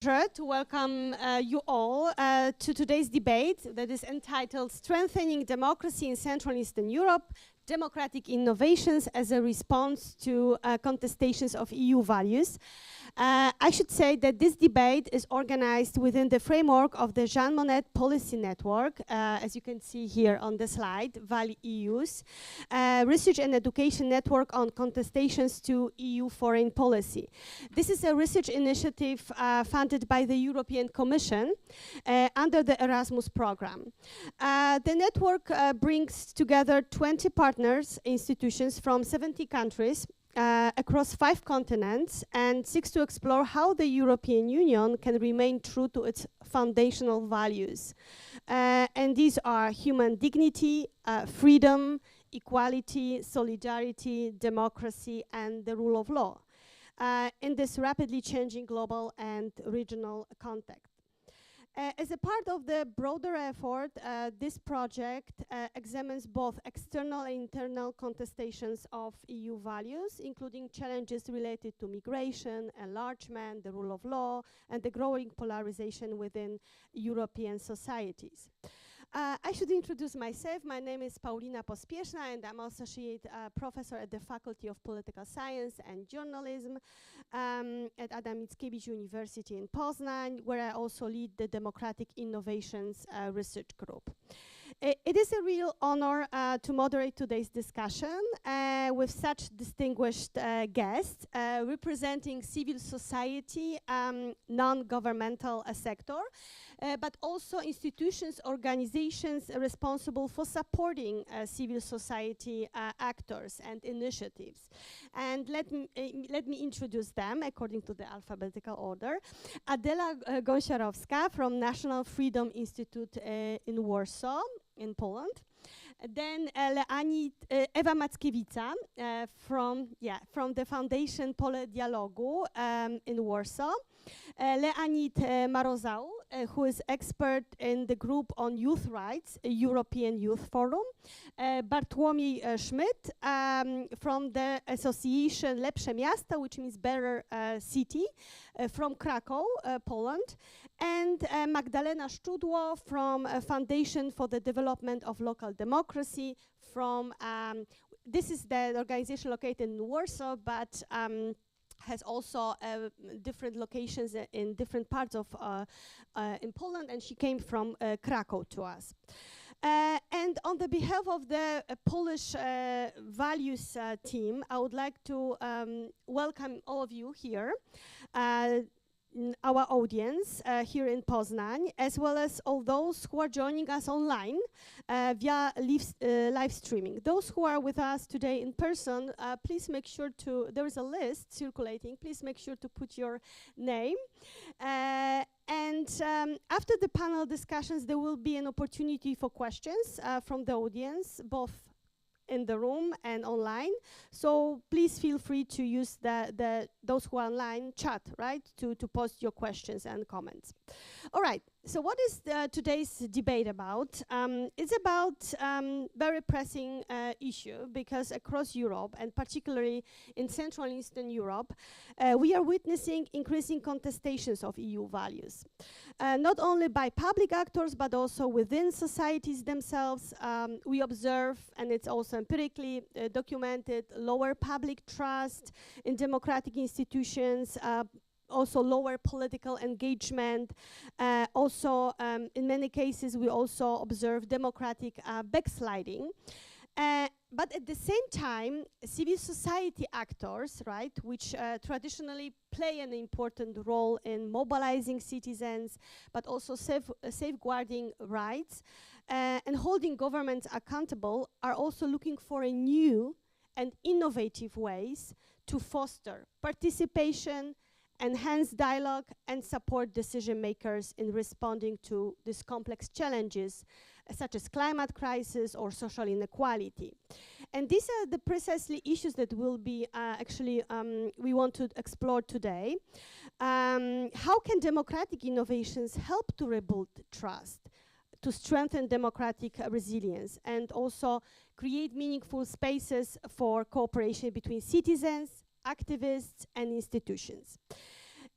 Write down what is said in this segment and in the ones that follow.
pleasure to welcome you all to today's debate that is entitled Strengthening Democracy in Central and Eastern Europe, Democratic Innovations as a Response to Contestations of EU Values. I should say that this debate is organized within the framework of the Jean Monnet Policy Network, as you can see here on the slide, ValEUs, Research and Education Network on Contestations to EU Foreign Policy. This is a research initiative funded by the European Commission under the Erasmus program. The network brings together 20 partners, institutions from 70 countries, across 5 continents, and seeks to explore how the European Union can remain true to its foundational values. And these are human dignity, freedom, equality, solidarity, democracy, and the rule of law in this rapidly changing global and regional context. As a part of the broader effort, this project examines both external and internal contestations of EU values, including challenges related to migration, enlargement, the rule of law, and the growing polarization within European societies. I should introduce myself. My name is Paulina Pospieszna, and I'm associate professor at the Faculty of Political Science and Journalism at Mickiewicz University in Poznań, where I also lead the Democratic Innovations Research Group. It is a real honor to moderate today's discussion with such distinguished guests representing civil society, non-governmental sector, but also institutions, organizations responsible for supporting civil society actors and initiatives. And let me introduce them according to the alphabetical order. Adela Gąsiorowska from National Freedom Institute in Warsaw, in Poland. Then Leanid, Ewa Mackeviča from the Foundation Dialogu in Warsaw. Leanid Marozau, who is expert in the group on youth rights, European Youth Forum. Barłomiej Schmidt from the association Lepsze Miasto, which means better city, from Kraków, Poland. And Magdalena Szczudło from Foundation for the Development of Local Democracy from, this is the organization located in Warsaw, but has also different locations in different parts of in Poland, and she came from Kraków to us. And on the behalf of the Polish values team, I would like to welcome all of you here, our audience here in Poznań, as well as all those who are joining us online via live streaming. Those who are with us today in person, please make sure to, there is a list circulating, please make sure to put your name. And after the panel discussions, there will be an opportunity for questions from the audience, both in the room and online. So please feel free to use those who are online chat, right, to post your questions and comments. All right, so what is today's debate about? It's about very pressing issue, because across Europe, and particularly in Central and Eastern Europe, we are witnessing increasing contestations of EU values. Not only by public actors, but also within societies themselves. We observe, and it's also empirically documented, lower public trust in democratic institutions, also lower political engagement. Also, in many cases, we also observe democratic backsliding. But at the same time, civil society actors, right, which traditionally play an important role in mobilizing citizens, but also safeguarding rights and holding governments accountable, are also looking for a new and innovative ways to foster participation, enhance dialogue, and support decision makers in responding to these complex challenges, such as climate crisis or social inequality. And these are the precisely issues that will be we want to explore today. How can democratic innovations help to rebuild trust, to strengthen democratic resilience, and also create meaningful spaces for cooperation between citizens, activists, and institutions?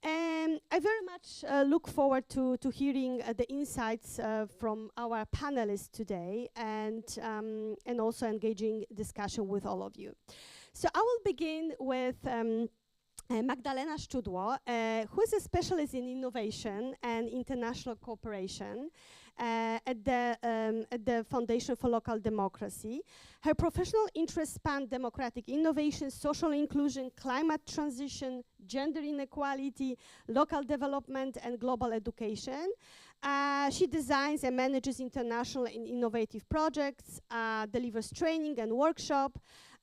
And I very much look forward to hearing the insights from our panelists today, and also engaging discussion with all of you. So I will begin with Magdalena Szczudło, who is a specialist in innovation and international cooperation at the Foundation for Local Democracy. Her professional interests span democratic innovation, social inclusion, climate transition, gender inequality, local development, and global education. She designs and manages international and innovative projects, delivers training and workshop.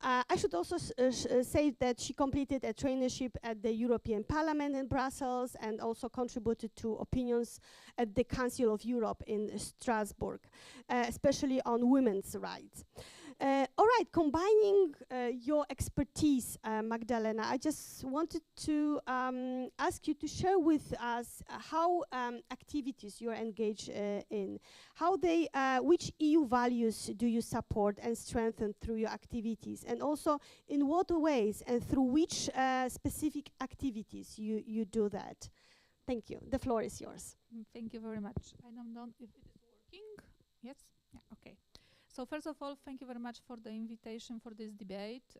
I should also say that she completed a traineeship at the European Parliament in Brussels and also contributed to opinions at the Council of Europe in Strasbourg, especially on women's rights. All right, combining your expertise, Magdalena, I just wanted to ask you to share with us how activities you're engaged in, how they, which EU values do you support and strengthen through your activities, and also in what ways and through which specific activities you do that. Thank you. The floor is yours. Thank you very much. I don't know if it is working. Yes? Yeah, okay. So first of all, thank you very much for the invitation for this debate.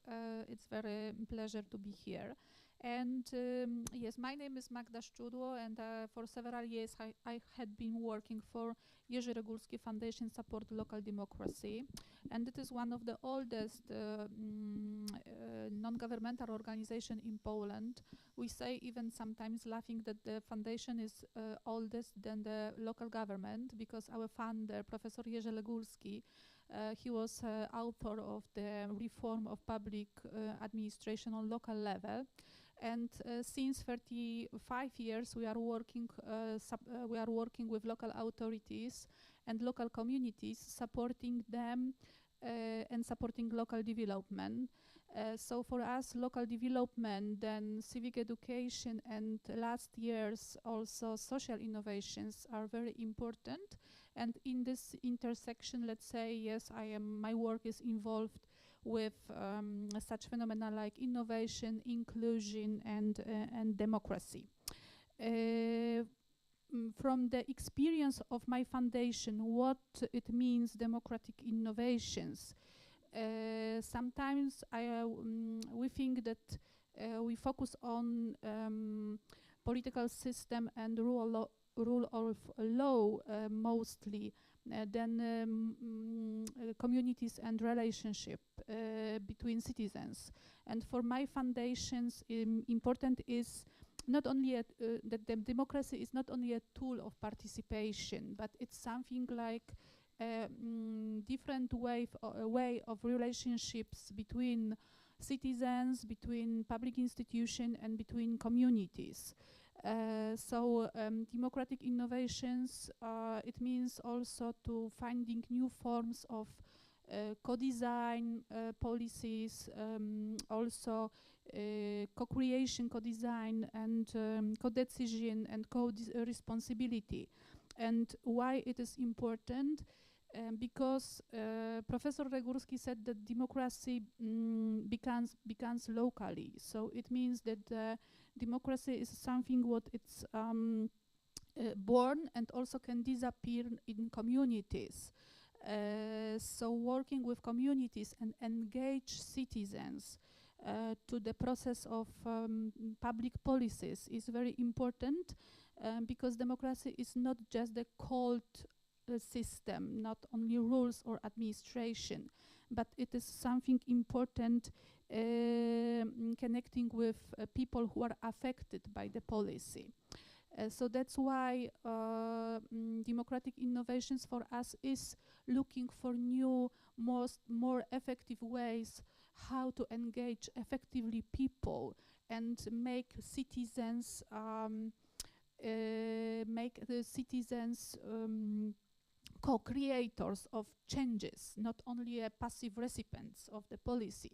It's very pleasure to be here. And yes, my name is Magda Szczudło, and for several years I had been working for Jerzy Regulski Foundation Support Local Democracy. And it is one of the oldest non-governmental organization in Poland. We say even sometimes laughing that the foundation is oldest than the local government, because our founder, Professor Jerzy Regulski, he was author of the reform of public administration on local level. And since 35 years, we are working with local authorities and local communities, supporting them and supporting local development. So for us, local development, then civic education, and last years also social innovations are very important. And in this intersection, let's say, yes, my work is involved with such phenomena like innovation, inclusion, and democracy. From the experience of my foundation, what it means democratic innovations. Sometimes we think that we focus on political system and rule of law mostly, then communities and relationship between citizens. And for my foundations, important is not only that the democracy is not only a tool of participation, but it's something like different way of relationships between citizens, between public institutions, and between communities. So democratic innovations, it means also to finding new forms of co-design policies, also co-creation, co-design, and co-decision and co-responsibility. And why it is important? Because Professor Regulski said that democracy becomes locally. So it means that democracy is something what it's born and also can disappear in communities. So working with communities and engage citizens to the process of public policies is very important, because democracy is not just a cold system, not only rules or administration, but it is something important connecting with people who are affected by the policy. So that's why democratic innovations for us is looking for new, more effective ways how to engage effectively people and make citizens co-creators of changes, not only passive recipients of the policy.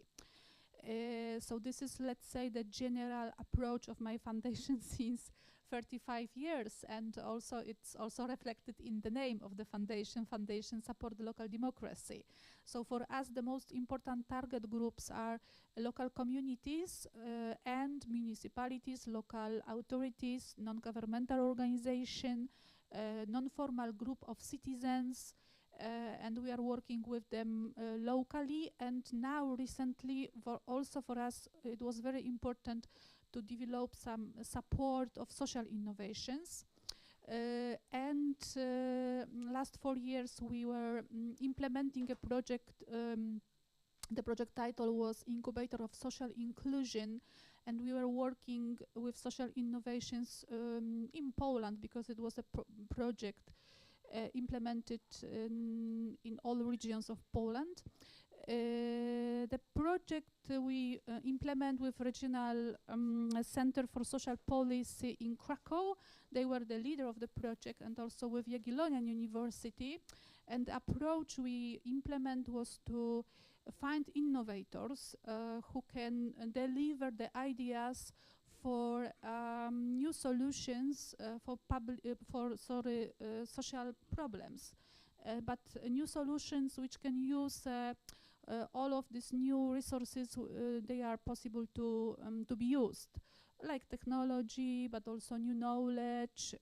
So this is, let's say, the general approach of my foundation since 35 years, and also it's also reflected in the name of the foundation. Foundation support local democracy. So for us, the most important target groups are local communities and municipalities, local authorities, non-governmental organization, non-formal group of citizens, and we are working with them locally. And now recently, also for us, it was very important to develop some support of social innovations. And last 4 years we were implementing a project. The project title was Incubator of Social Inclusion, and we were working with social innovations in Poland, because it was a project implemented in all regions of Poland. The project we implement with Regional Center for Social Policy in Kraków. They were the leader of the project, and also with Jagiellonian University. And the approach we implement was to find innovators who can deliver the ideas for new solutions for social problems, but new solutions which can use all of these new resources. They are possible to be used, like technology, but also new knowledge,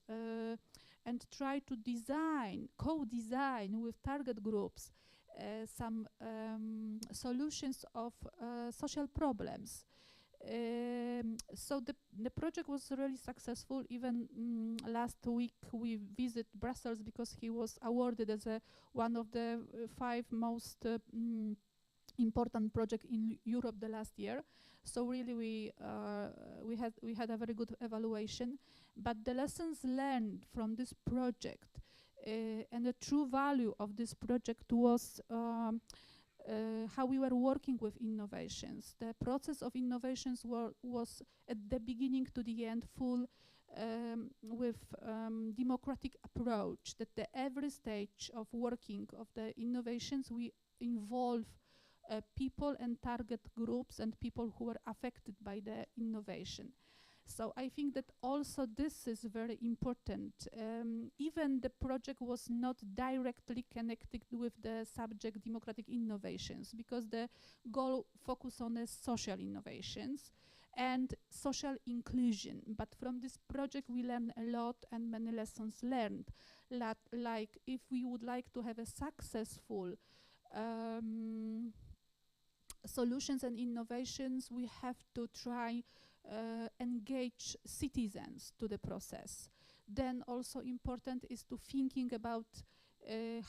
and try to co-design with target groups some solutions of social problems. So the project was really successful. Even last week we visited Brussels, because he was awarded as one of the 5 most important project in Europe the last year. So really we had a very good evaluation. But the lessons learned from this project and the true value of this project was how we were working with innovations. The process of innovations was at the beginning to the end full with democratic approach, that every stage of working of the innovations we involve people and target groups and people who were affected by the innovation. So I think that also this is very important. Even the project was not directly connected with the subject democratic innovations, because the goal focused on the social innovations and social inclusion. But from this project we learned a lot, and many lessons learned. Like if we would like to have a successful solutions and innovations, we have to try engage citizens to the process. Then also important is to thinking about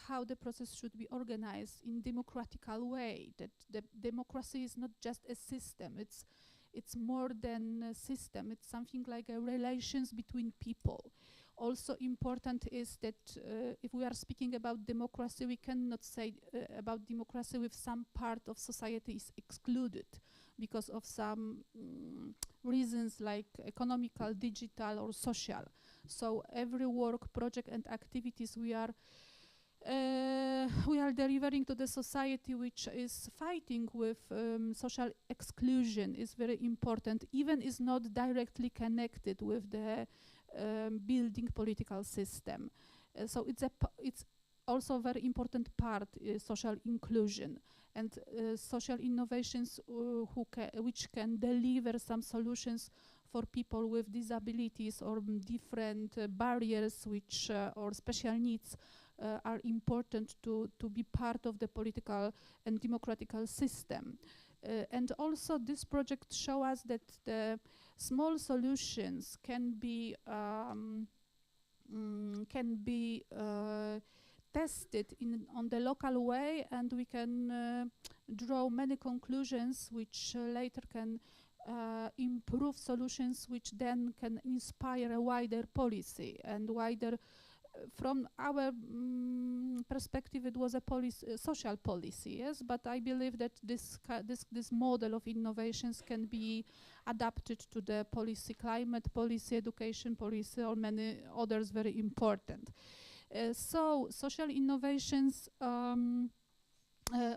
how the process should be organized in democratical way, that the democracy is not just a system, it's more than a system, it's something like a relations between people. Also important is that if we are speaking about democracy, we cannot say about democracy with some part of society is excluded because of some reasons like economical, digital or social. So every work, project and activities we are delivering to the society which is fighting with social exclusion is very important, even is not directly connected with the building political system. So it's also a very important part, social inclusion and social innovations which can deliver some solutions for people with disabilities or different barriers which or special needs are important to be part of the political and democratical system. And also this project shows us that the small solutions can be tested on the local way, and we can draw many conclusions which later can improve solutions, which then can inspire a wider policy and wider. From our perspective, it was a social policy, yes. But I believe that this model of innovations can be adapted to the policy, climate policy, education policy, or many others very important. So social innovations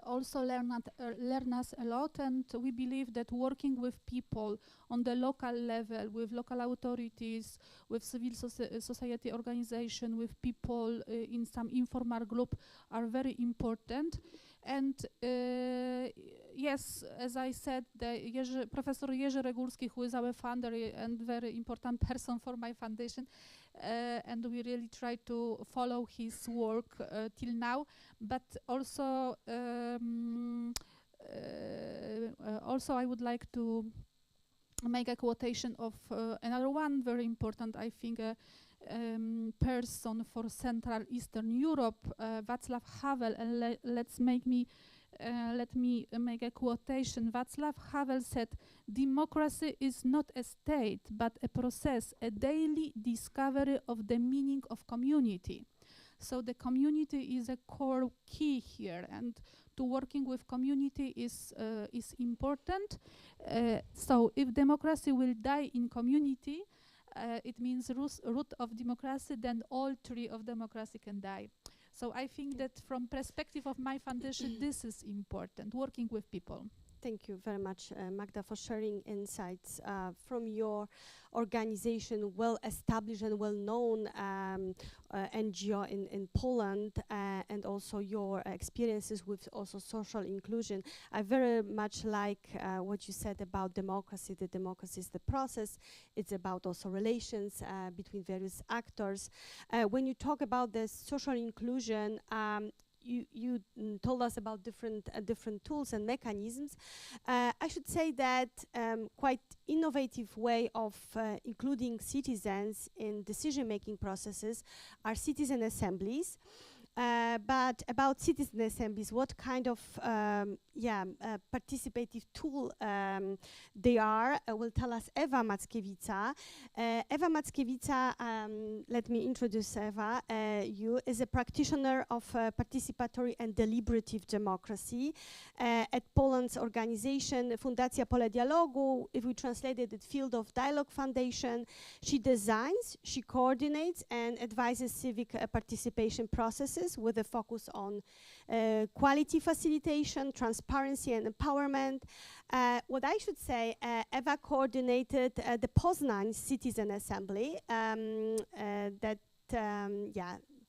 also learn us a lot, and we believe that working with people on the local level, with local authorities, with civil society organization, with people in some informal group are very important. And yes, as I said, Professor Jerzy Regulski, who is our founder and very important person for my foundation, and we really try to follow his work till now. But also, also I would like to make a quotation of another one very important, I think, person for Central Eastern Europe, Václav Havel, and let me make a quotation. Václav Havel said, "Democracy is not a state, but a process, a daily discovery of the meaning of community." So the community is a core key here, and to working with community is important. So if democracy will die in community, it means root of democracy, then all tree of democracy can die. So I think that from perspective of my foundation, this is important, working with people. Thank you very much, Magda, for sharing insights from your organization, well-established and well-known NGO in Poland, and also your experiences with also social inclusion. I very much like what you said about democracy. The democracy is the process. It's about also relations between various actors. When you talk about the social inclusion, you told us about different tools and mechanisms. I should say that quite innovative way of including citizens in decision-making processes are citizen assemblies. But about citizen assemblies, what kind of participative tool they are, will tell us Ewa Mackiewicza. Ewa Mackiewicza, let me introduce Ewa. You is a practitioner of participatory and deliberative democracy at Poland's organization Fundacja Pole Dialogu. If we translated it, Field of Dialogue Foundation. She designs, she coordinates and advises civic participation processes with a focus on quality facilitation, transparency and empowerment. What I should say, Ewa coordinated the Poznań Citizen Assembly that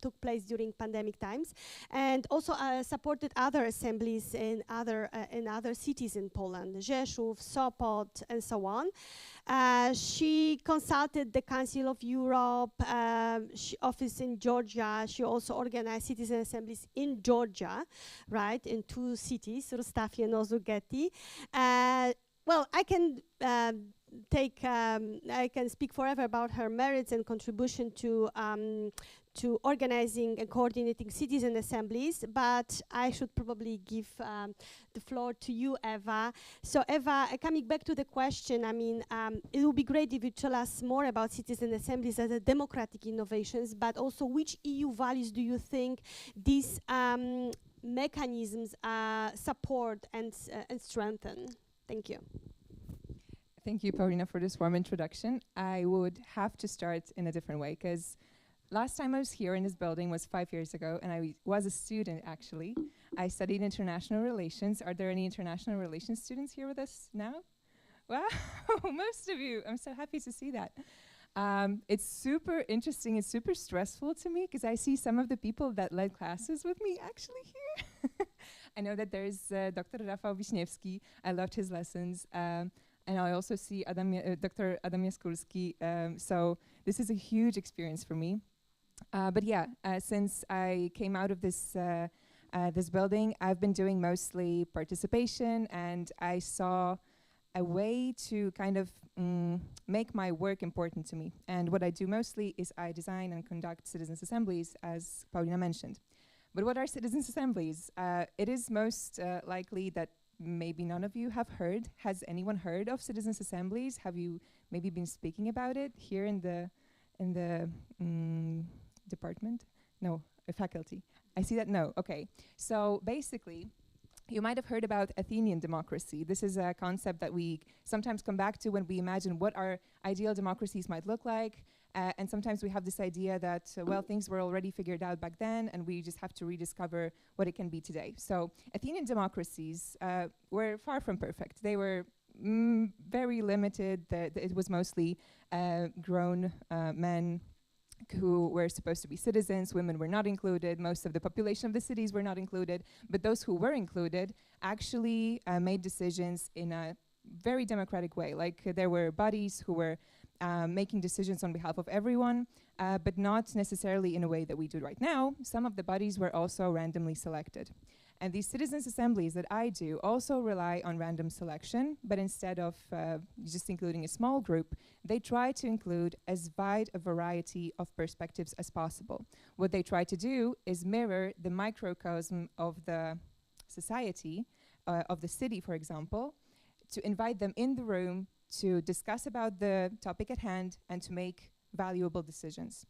took place during pandemic times, and also supported other assemblies in other cities in Poland, Rzeszów, Sopot, and so on. She consulted the Council of Europe, office in Georgia. She also organized citizen assemblies in Georgia, right, in 2 cities, Rustafi and Ozurgeti. Well, I can speak forever about her merits and contribution to organizing and coordinating citizen assemblies, but I should probably give the floor to you, Ewa. So Ewa, coming back to the question, I mean, it would be great if you tell us more about citizen assemblies as a democratic innovations, but also which EU values do you think these mechanisms support and strengthen? Thank you. Thank you, Paulina, for this warm introduction. I would have to start in a different way, because last time I was here in this building was 5 years ago, and I was a student, actually. I studied international relations. Are there any international relations students here with us now? Wow, most of you. I'm so happy to see that. It's super interesting. It's super stressful to me, because I see some of the people that led classes with me actually here. I know that there's Dr. Rafał Wiśniewski. I loved his lessons. And I also see Dr. Adam Jaskulski. So this is a huge experience for me. But yeah, since I came out of this this building, I've been doing mostly participation, and I saw a way to kind of make my work important to me. And what I do mostly is I design and conduct citizens' assemblies, as Paulina mentioned. But what are citizens' assemblies? It is most likely that maybe none of you have heard. Has anyone heard of citizens' assemblies? Have you maybe been speaking about it here in the department? No, faculty. I see that, no, okay. So basically, you might have heard about Athenian democracy. This is a concept that we sometimes come back to when we imagine what our ideal democracies might look like. And sometimes we have this idea that, well, things were already figured out back then, and we just have to rediscover what it can be today. So Athenian democracies were far from perfect. They were very limited. It was mostly grown men who were supposed to be citizens. Women were not included. Most of the population of the cities were not included. But those who were included actually made decisions in a very democratic way. Like there were bodies who were making decisions on behalf of everyone, but not necessarily in a way that we do right now. Some of the bodies were also randomly selected. And these citizens' assemblies that I do also rely on random selection, but instead of just including a small group, they try to include as wide a variety of perspectives as possible. What they try to do is mirror the microcosm of the society, of the city, for example, to invite them in the room to discuss about the topic at hand and to make valuable decisions.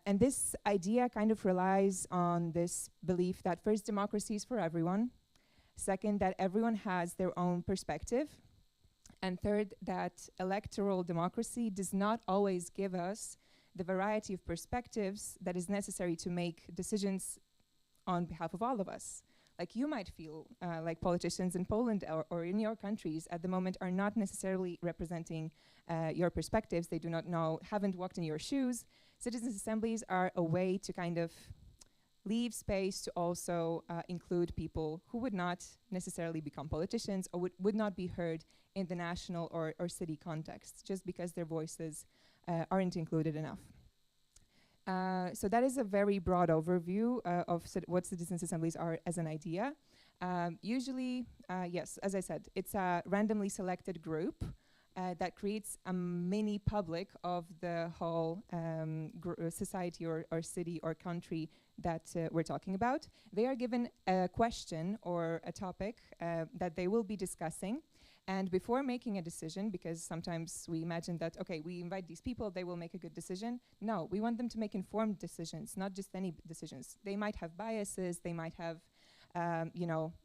And this idea kind of relies on this belief that first, democracy is for everyone. Second, that everyone has their own perspective. And third, that electoral democracy does not always give us the variety of perspectives that is necessary to make decisions on behalf of all of us. Like you might feel like politicians in Poland or in your countries at the moment are not necessarily representing your perspectives. They do not know, haven't walked in your shoes. Citizens' assemblies are a way to kind of leave space to also include people who would not necessarily become politicians or would not be heard in the national or city context, just because their voices aren't included enough. So that is a very broad overview of what citizens' assemblies are as an idea. Usually, yes, as I said, it's a randomly selected group that creates a mini public of the whole society or city or country that we're talking about. They are given a question or a topic that they will be discussing. And before making a decision, because sometimes we imagine that, okay, we invite these people, they will make a good decision. No, we want them to make informed decisions, not just any decisions. They might have biases, they might have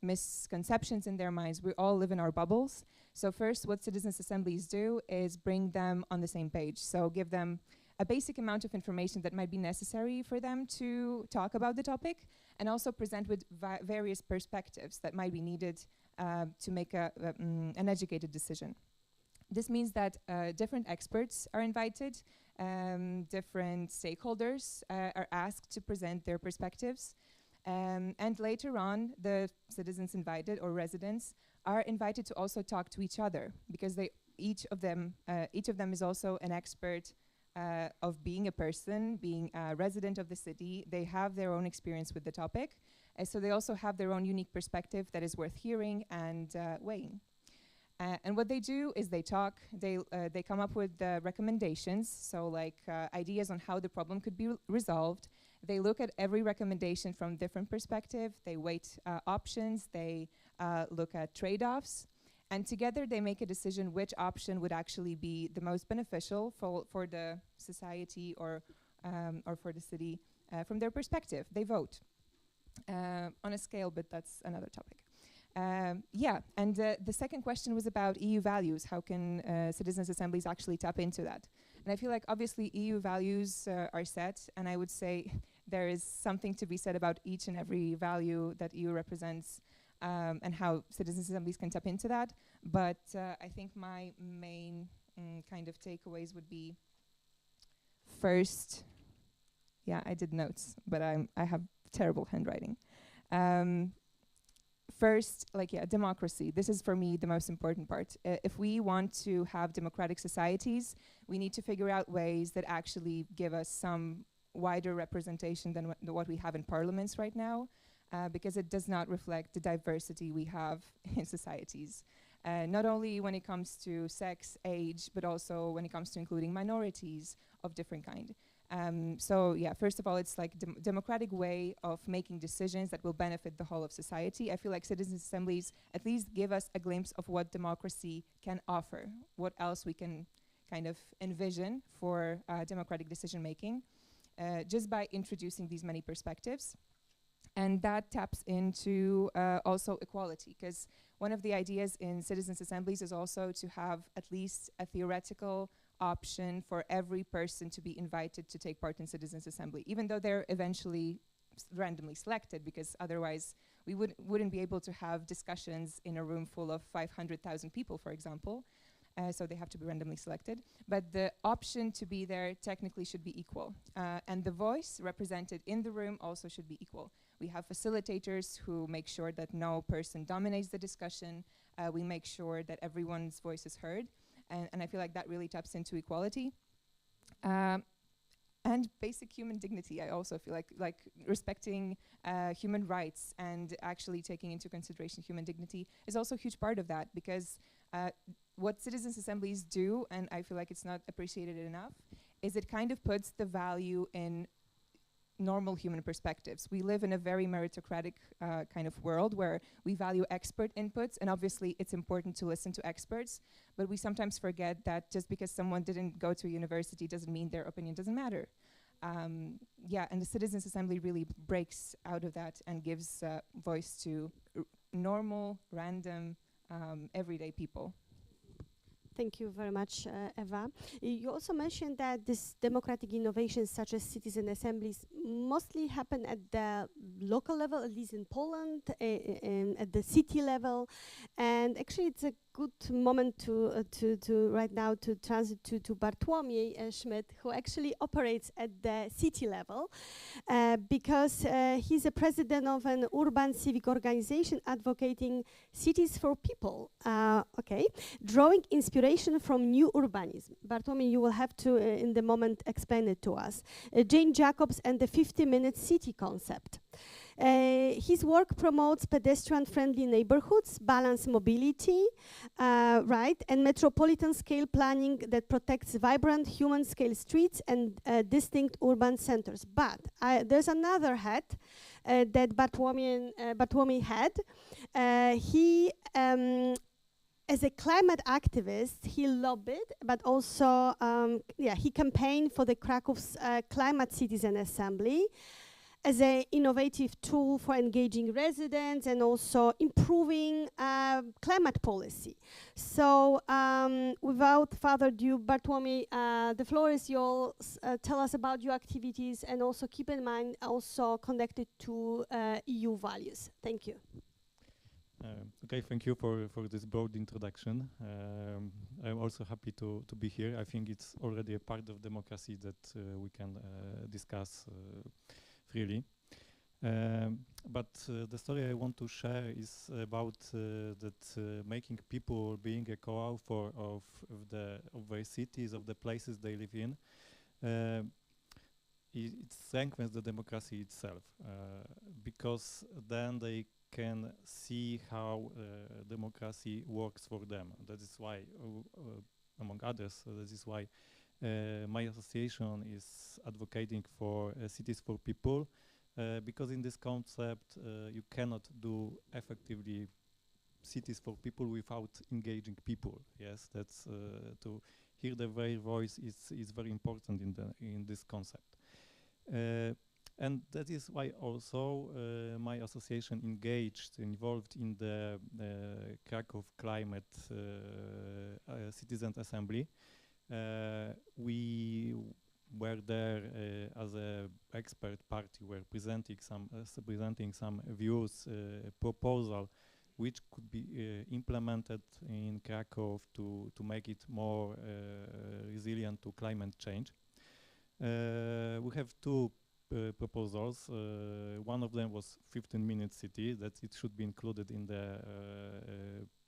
misconceptions in their minds. We all live in our bubbles. So first, what citizens' assemblies do is bring them on the same page. So give them a basic amount of information that might be necessary for them to talk about the topic, and also present with various perspectives that might be needed to make an educated decision. This means that different experts are invited, different stakeholders are asked to present their perspectives, and later on, the citizens invited or residents are invited to also talk to each other, because each of them is also an expert of being a person, being a resident of the city. They have their own experience with the topic, so they also have their own unique perspective that is worth hearing and weighing. And what they do is they talk, they come up with recommendations, so like ideas on how the problem could be resolved. They look at every recommendation from different perspective, they weight options, they look at trade-offs, and together they make a decision which option would actually be the most beneficial for the society or for the city from their perspective. They vote on a scale, but that's another topic. And the second question was about EU values. How can citizens' assemblies actually tap into that? And I feel like obviously EU values are set, and I would say there is something to be said about each and every value that EU represents, and how citizens' assemblies can tap into that. But I think my main kind of takeaways would be, first, yeah, I did notes, but I have terrible handwriting. First, democracy. This is for me the most important part. If we want to have democratic societies, we need to figure out ways that actually give us some wider representation than what we have in parliaments right now, because it does not reflect the diversity we have in societies. Not only when it comes to sex, age, but also when it comes to including minorities of different kind. So yeah, first of all, it's like democratic way of making decisions that will benefit the whole of society. I feel like citizens' assemblies at least give us a glimpse of what democracy can offer, what else we can kind of envision for democratic decision making, just by introducing these many perspectives. And that taps into also equality, because one of the ideas in citizens' assemblies is also to have at least a theoretical option for every person to be invited to take part in citizens' assembly, even though they're eventually randomly selected, because otherwise we wouldn't be able to have discussions in a room full of 500,000 people, for example. So they have to be randomly selected. But the option to be there technically should be equal. And the voice represented in the room also should be equal. We have facilitators who make sure that no person dominates the discussion. We make sure that everyone's voice is heard. And I feel like that really taps into equality. And basic human dignity. I also feel like respecting human rights and actually taking into consideration human dignity is also a huge part of that, because what citizens' assemblies do, and I feel like it's not appreciated enough, is it kind of puts the value in normal human perspectives. We live in a very meritocratic kind of world where we value expert inputs, and obviously it's important to listen to experts, but we sometimes forget that just because someone didn't go to a university doesn't mean their opinion doesn't matter. And the Citizens' Assembly really breaks out of that and gives voice to normal, random, everyday people. Thank you very much, Eva. You also mentioned that these democratic innovations, such as citizen assemblies, mostly happen at the local level, at least in Poland, at the city level. And actually, it's a good moment to right now to transit to Barłomiej Schmidt, who actually operates at the city level, because he's a president of an urban civic organization advocating cities for people. Drawing inspiration from new urbanism. Barłomiej, you will have to, in the moment, explain it to us. Jane Jacobs and the 50-minute city concept. His work promotes pedestrian-friendly neighborhoods, balanced mobility, and metropolitan-scale planning that protects vibrant human-scale streets and distinct urban centers. But there's another hat that Barłomiej had. As a climate activist, he lobbied, but also he campaigned for the Krakow's Climate Citizen Assembly as an innovative tool for engaging residents and also improving climate policy. So without further ado, Barłomiej, the floor is yours. Tell us about your activities, and also keep in mind also connected to EU values. Thank you. Okay, thank you for this broad introduction. I'm also happy to be here. I think it's already a part of democracy that we can discuss freely. But the story I want to share is about making people being a co-author of their cities, of the places they live in. It strengthens the democracy itself, because then they can see how democracy works for them. That is why, among others, this is why my association is advocating for cities for people, because in this concept you cannot do effectively cities for people without engaging people. Yes, that's to hear their voice is very important in this concept. And that is why also my association involved in the Kraków Climate Citizens Assembly. We were there as an expert party. We're presenting some views, proposal, which could be implemented in Kraków to make it more resilient to climate change. We have two proposals. One of them was 15-minute city, that it should be included in the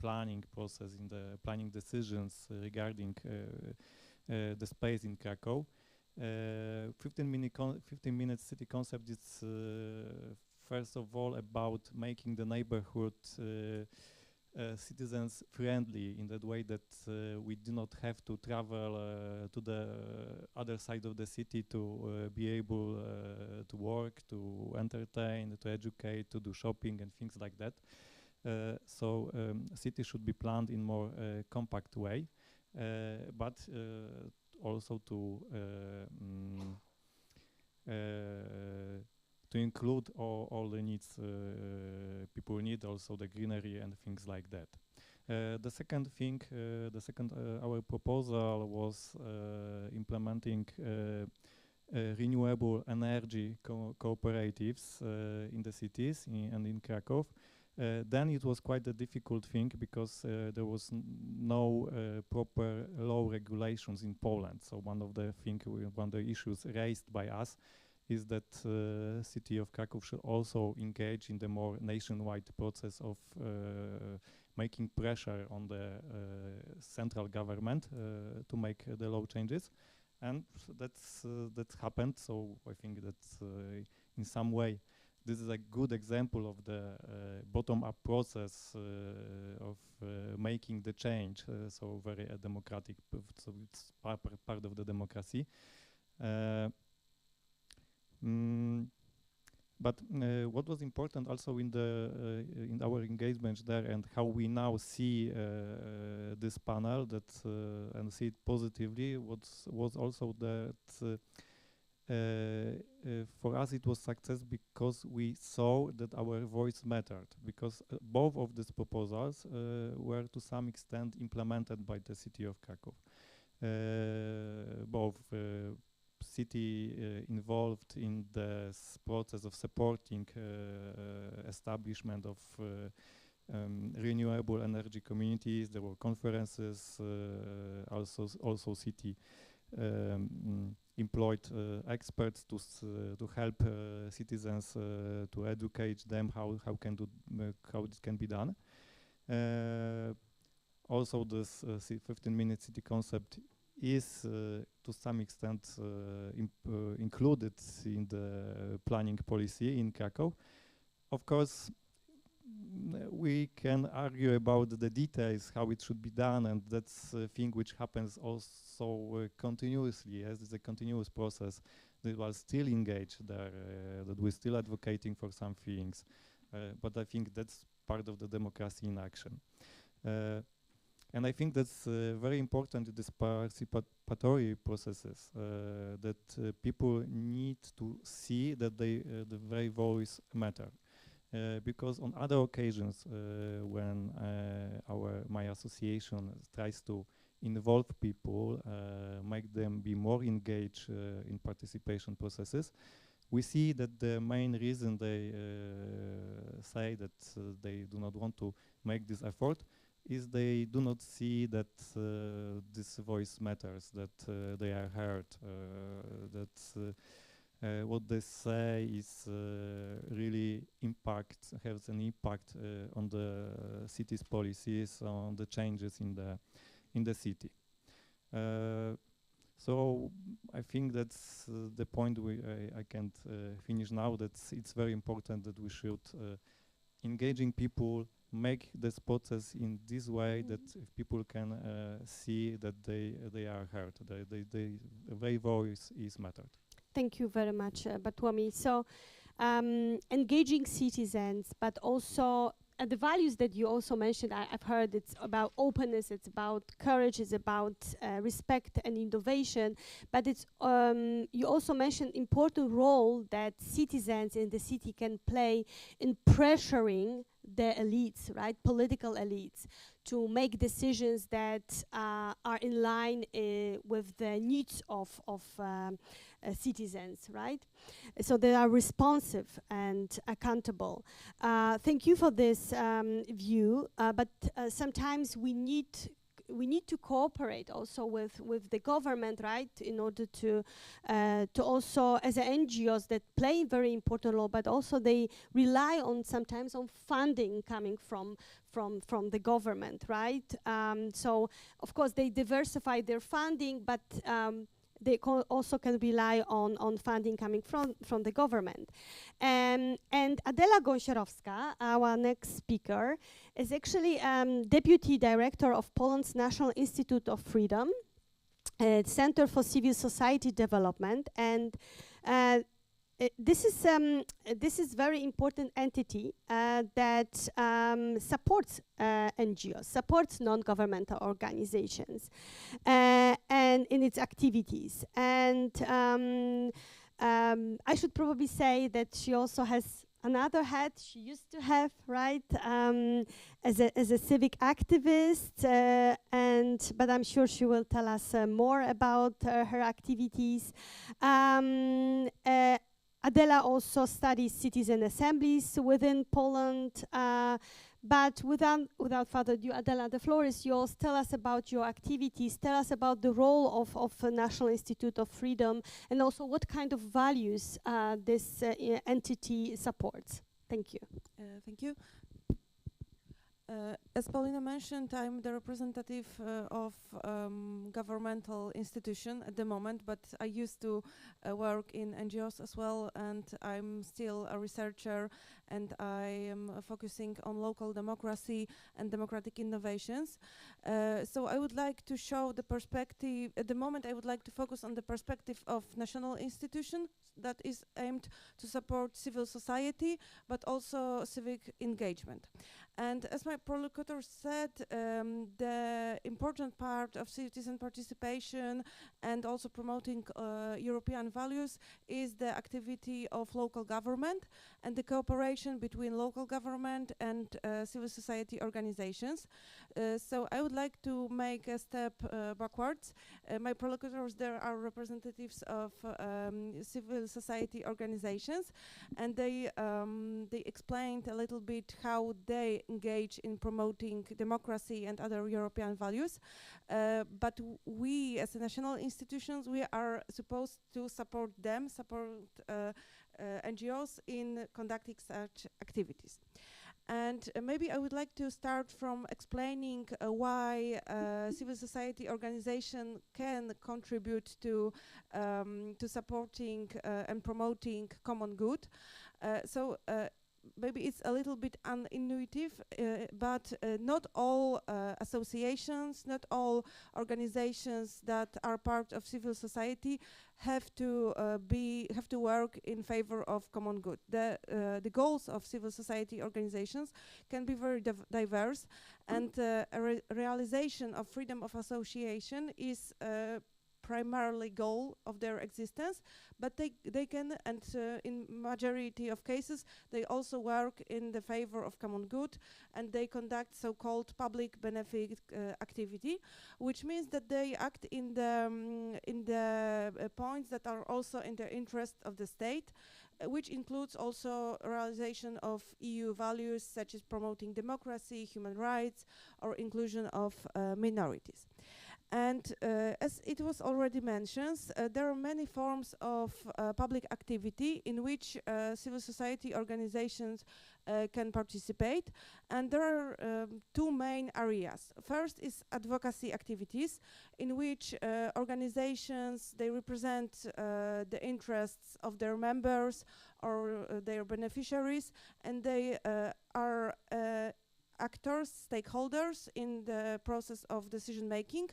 planning process, in the planning decisions regarding the space in Kraków. 15-minute city concept is first of all about making the neighborhood citizens friendly, in that way that we do not have to travel to the other side of the city to be able to work, to entertain, to educate, to do shopping and things like that. So city should be planned in more compact way, but also to include all the needs people need, also the greenery and things like that. The second thing, our proposal was implementing renewable energy cooperatives in the cities and in Kraków. Then it was quite a difficult thing because there was no proper law regulations in Poland. So one of the issues raised by us is that city of Kraków should also engage in the more nationwide process of making pressure on the central government to make the law changes, and that happened. So I think that in some way this is a good example of the bottom-up process of making the change. So very democratic. So it's part of the democracy. But what was important also in our engagement there, and how we now see this panel and see it positively, was also that for us it was success because we saw that our voice mattered, because both of these proposals were to some extent implemented by the city of Kraków. Both city involved in this process of supporting establishment of renewable energy communities. There were conferences, also city employed experts to help citizens to educate them how this can be done. Also, this 15-minute city concept is to some extent included in the planning policy in Kraków. Of course, we can argue about the details, how it should be done, and that's a thing which happens also continuously, as it's a continuous process. That we're still engaged there, that we're still advocating for some things, but I think that's part of the democracy in action. And I think that's very important in these participatory processes, that people need to see that their voice matter. Because on other occasions, when my association tries to involve people, make them be more engaged in participation processes, we see that the main reason they say that they do not want to make this effort is they do not see that this voice matters, that they are heard, that what they say is really has an impact on the city's policies, on the changes in the city. So I think that's the point I can't finish now. That it's very important that we should engaging people, make this process in this way that if people can see that they are heard, their voice is mattered. Thank you very much, Barłomiej. So engaging citizens, but also the values that you also mentioned, I've heard it's about openness, it's about courage, it's about respect and innovation, but it's you also mentioned important role that citizens in the city can play in pressuring the elites, right, political elites, to make decisions that are in line with the needs of citizens, right? So they are responsive and accountable. Thank you for this view, but sometimes we need to cooperate also with the government, right, in order to also, as NGOs that play a very important role, but also they rely on sometimes on funding coming from the government, right? So of course they diversify their funding, but they also can rely on funding coming from the government. And Adela Gąsiorowska, our next speaker, is actually Deputy Director of Poland's National Institute of Freedom, Center for Civil Society Development, and this is very important entity that supports NGOs, supports non-governmental organizations, and in its activities. And I should probably say that she also has another hat she used to have, right, as a civic activist, but I'm sure she will tell us more about her activities. Adela also studies citizen assemblies within Poland. But without further ado, Adela, the floor is yours. Tell us about your activities. Tell us about the role of the National Institute of Freedom, and also what kind of values this entity supports. Thank you. Thank you. As Paulina mentioned, I'm the representative of governmental institution at the moment, but I used to work in NGOs as well, and I'm still a researcher, and I am focusing on local democracy and democratic innovations. So I would like to show the perspective. At the moment, I would like to focus on the perspective of national institution that is aimed to support civil society, but also civic engagement. And as my prolocutor said, the important part of citizen participation and also promoting European values is the activity of local government and the cooperation between local government and civil society organizations. So I would like to make a step backwards. My prolocutors there are representatives of civil society organizations, and they explained a little bit how they engage in promoting democracy and other European values. But we, as national institutions, we are supposed to support them, support NGOs in conducting such activities. And maybe I would like to start from explaining why civil society organization can contribute to supporting and promoting common good. Maybe it's a little bit unintuitive, but not all associations, not all organizations that are part of civil society have to work in favor of common good. The goals of civil society organizations can be very diverse, and realization of freedom of association is primarily goal of their existence, but they can, and in majority of cases, they also work in the favor of common good, and they conduct so-called public benefit activity, which means that they act in the points that are also in the interest of the state, which includes also realization of EU values such as promoting democracy, human rights, or inclusion of minorities. And as it was already mentioned, there are many forms of public activity in which civil society organizations can participate, and there are two main areas. First is advocacy activities, in which organizations, they represent the interests of their members or their beneficiaries, and they are actors, stakeholders in the process of decision making,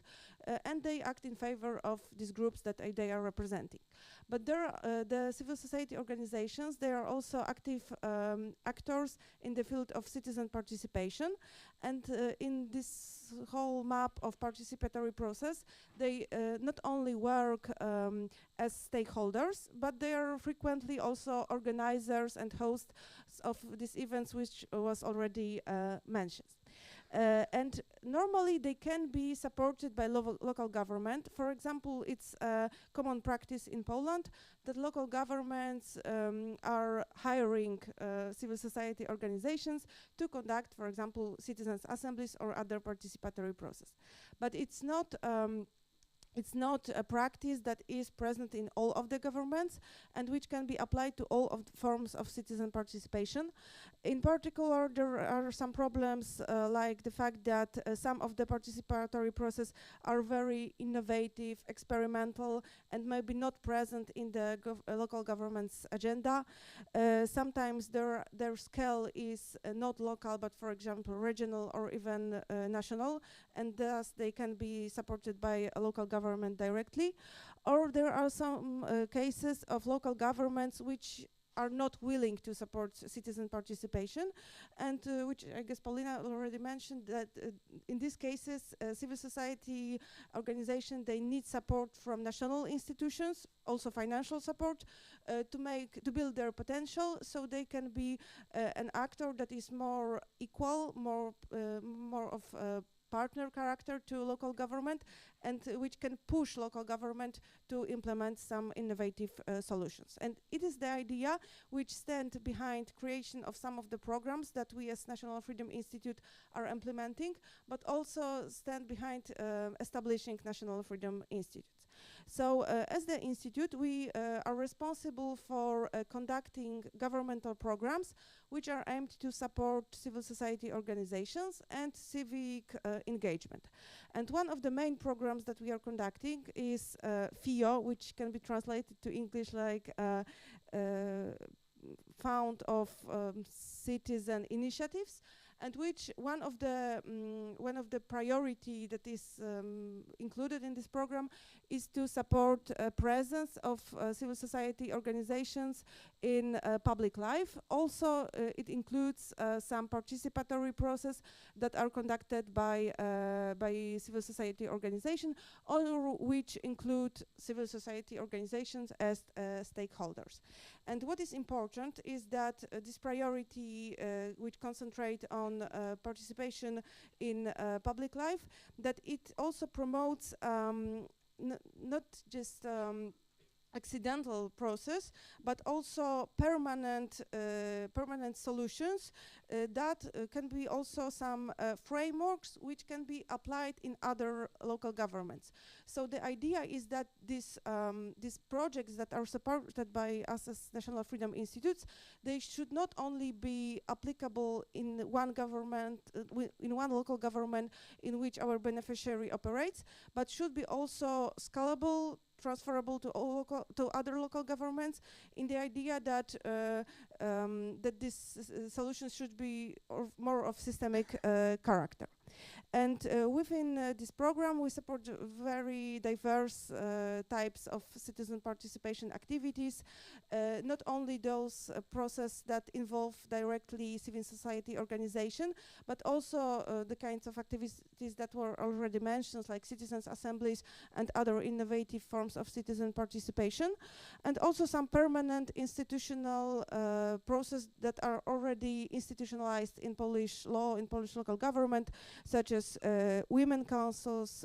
and they act in favor of these groups that they are representing. But there are the civil society organizations, they are also active actors in the field of citizen participation, and in this whole map of participatory process, they not only work as stakeholders, but they are frequently also organizers and hosts of these events, which was already mentioned. And normally they can be supported by local government. For example, it's a common practice in Poland that local governments are hiring civil society organizations to conduct, for example, citizens' assemblies or other participatory process. But it's not a practice that is present in all of the governments and which can be applied to all of the forms of citizen participation. In particular, there are some problems like the fact that some of the participatory process are very innovative, experimental, and maybe not present in the local government's agenda. Sometimes their scale is not local, but for example, regional or even national, and thus they can be supported by a local government directly. Or there are some cases of local governments which are not willing to support citizen participation, and which I guess Paulina already mentioned, that in these cases civil society organization, they need support from national institutions, also financial support, to build their potential, so they can be an actor that is more equal, more of partner character to local government, and which can push local government to implement some innovative solutions. And it is the idea which stand behind creation of some of the programs that we as National Freedom Institute are implementing, but also stand behind establishing National Freedom Institutes. So as the institute, we are responsible for conducting governmental programs which are aimed to support civil society organizations and civic engagement. And one of the main programs that we are conducting is FIO, which can be translated to English like Fund of Citizen Initiatives, and which one of the priority that is included in this program is to support presence of civil society organizations in public life. Also, it includes some participatory process that are conducted by civil society organization, or which include civil society organizations as stakeholders. And what is important is that this priority, which concentrate on participation in public life, that it also promotes not just accidental process, but also permanent solutions that can be also some frameworks which can be applied in other local governments. So the idea is that these projects that are supported by us as National Freedom Institutes, they should not only be applicable in one government, in one local government in which our beneficiary operates, but should be also scalable, transferable to other local governments, in the idea that that these solutions should be more of systemic character. And within this program, we support very diverse types of citizen participation activities, not only those processes that involve directly civil society organization, but also the kinds of activities that were already mentioned, like citizens' assemblies and other innovative forms of citizen participation, and also some permanent institutional processes that are already institutionalized in Polish law, in Polish local government, such as women councils,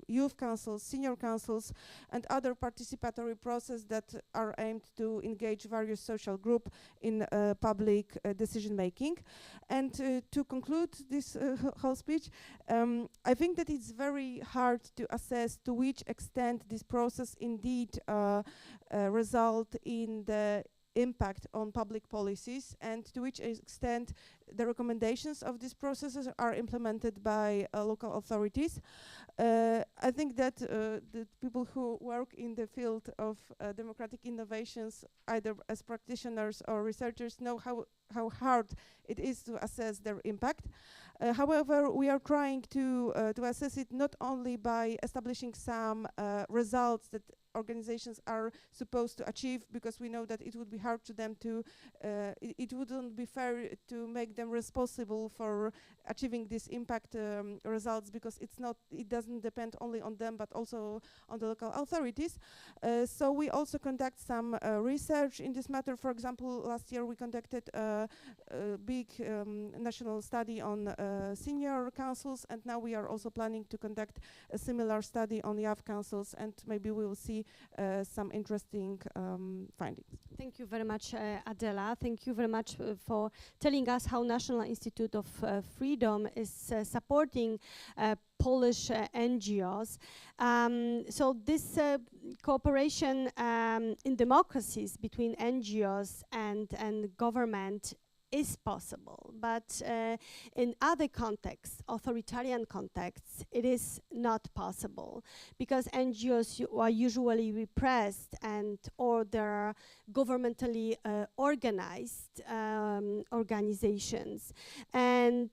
youth councils, senior councils, and other participatory processes that are aimed to engage various social groups in public decision making. And to conclude this whole speech, I think that it's very hard to assess to which extent this process indeed result in the impact on public policies, and to which extent the recommendations of these processes are implemented by local authorities. I think that the people who work in the field of democratic innovations, either as practitioners or researchers, know how hard it is to assess their impact. However, we are trying to assess it not only by establishing some results that organizations are supposed to achieve, because we know that it would be hard to them to, it wouldn't be fair to make them responsible for achieving this impact results, because it doesn't depend only on them, but also on the local authorities. So we also conduct some research in this matter. For example, last year we conducted a big national study on senior councils, and now we are also planning to conduct a similar study on youth councils, and maybe we will see some interesting findings. Thank you very much, Adela. Thank you very much for telling us how National Institute of Freedom is supporting Polish NGOs. So this cooperation in democracies between NGOs and government is possible, but in other contexts, authoritarian contexts, it is not possible, because NGOs are usually repressed or they're governmentally organized organizations, and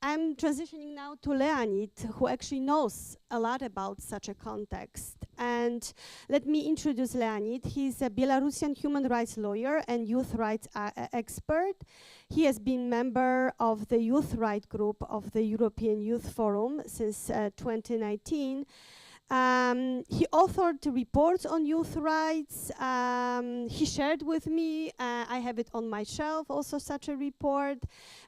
I'm transitioning now to Leanid, who actually knows a lot about such a context. And let me introduce Leanid. He's a Belarusian human rights lawyer and youth rights expert. He has been member of the youth right group of the European Youth Forum since 2019. He authored reports on youth rights. He shared with me, I have it on my shelf, also such a report.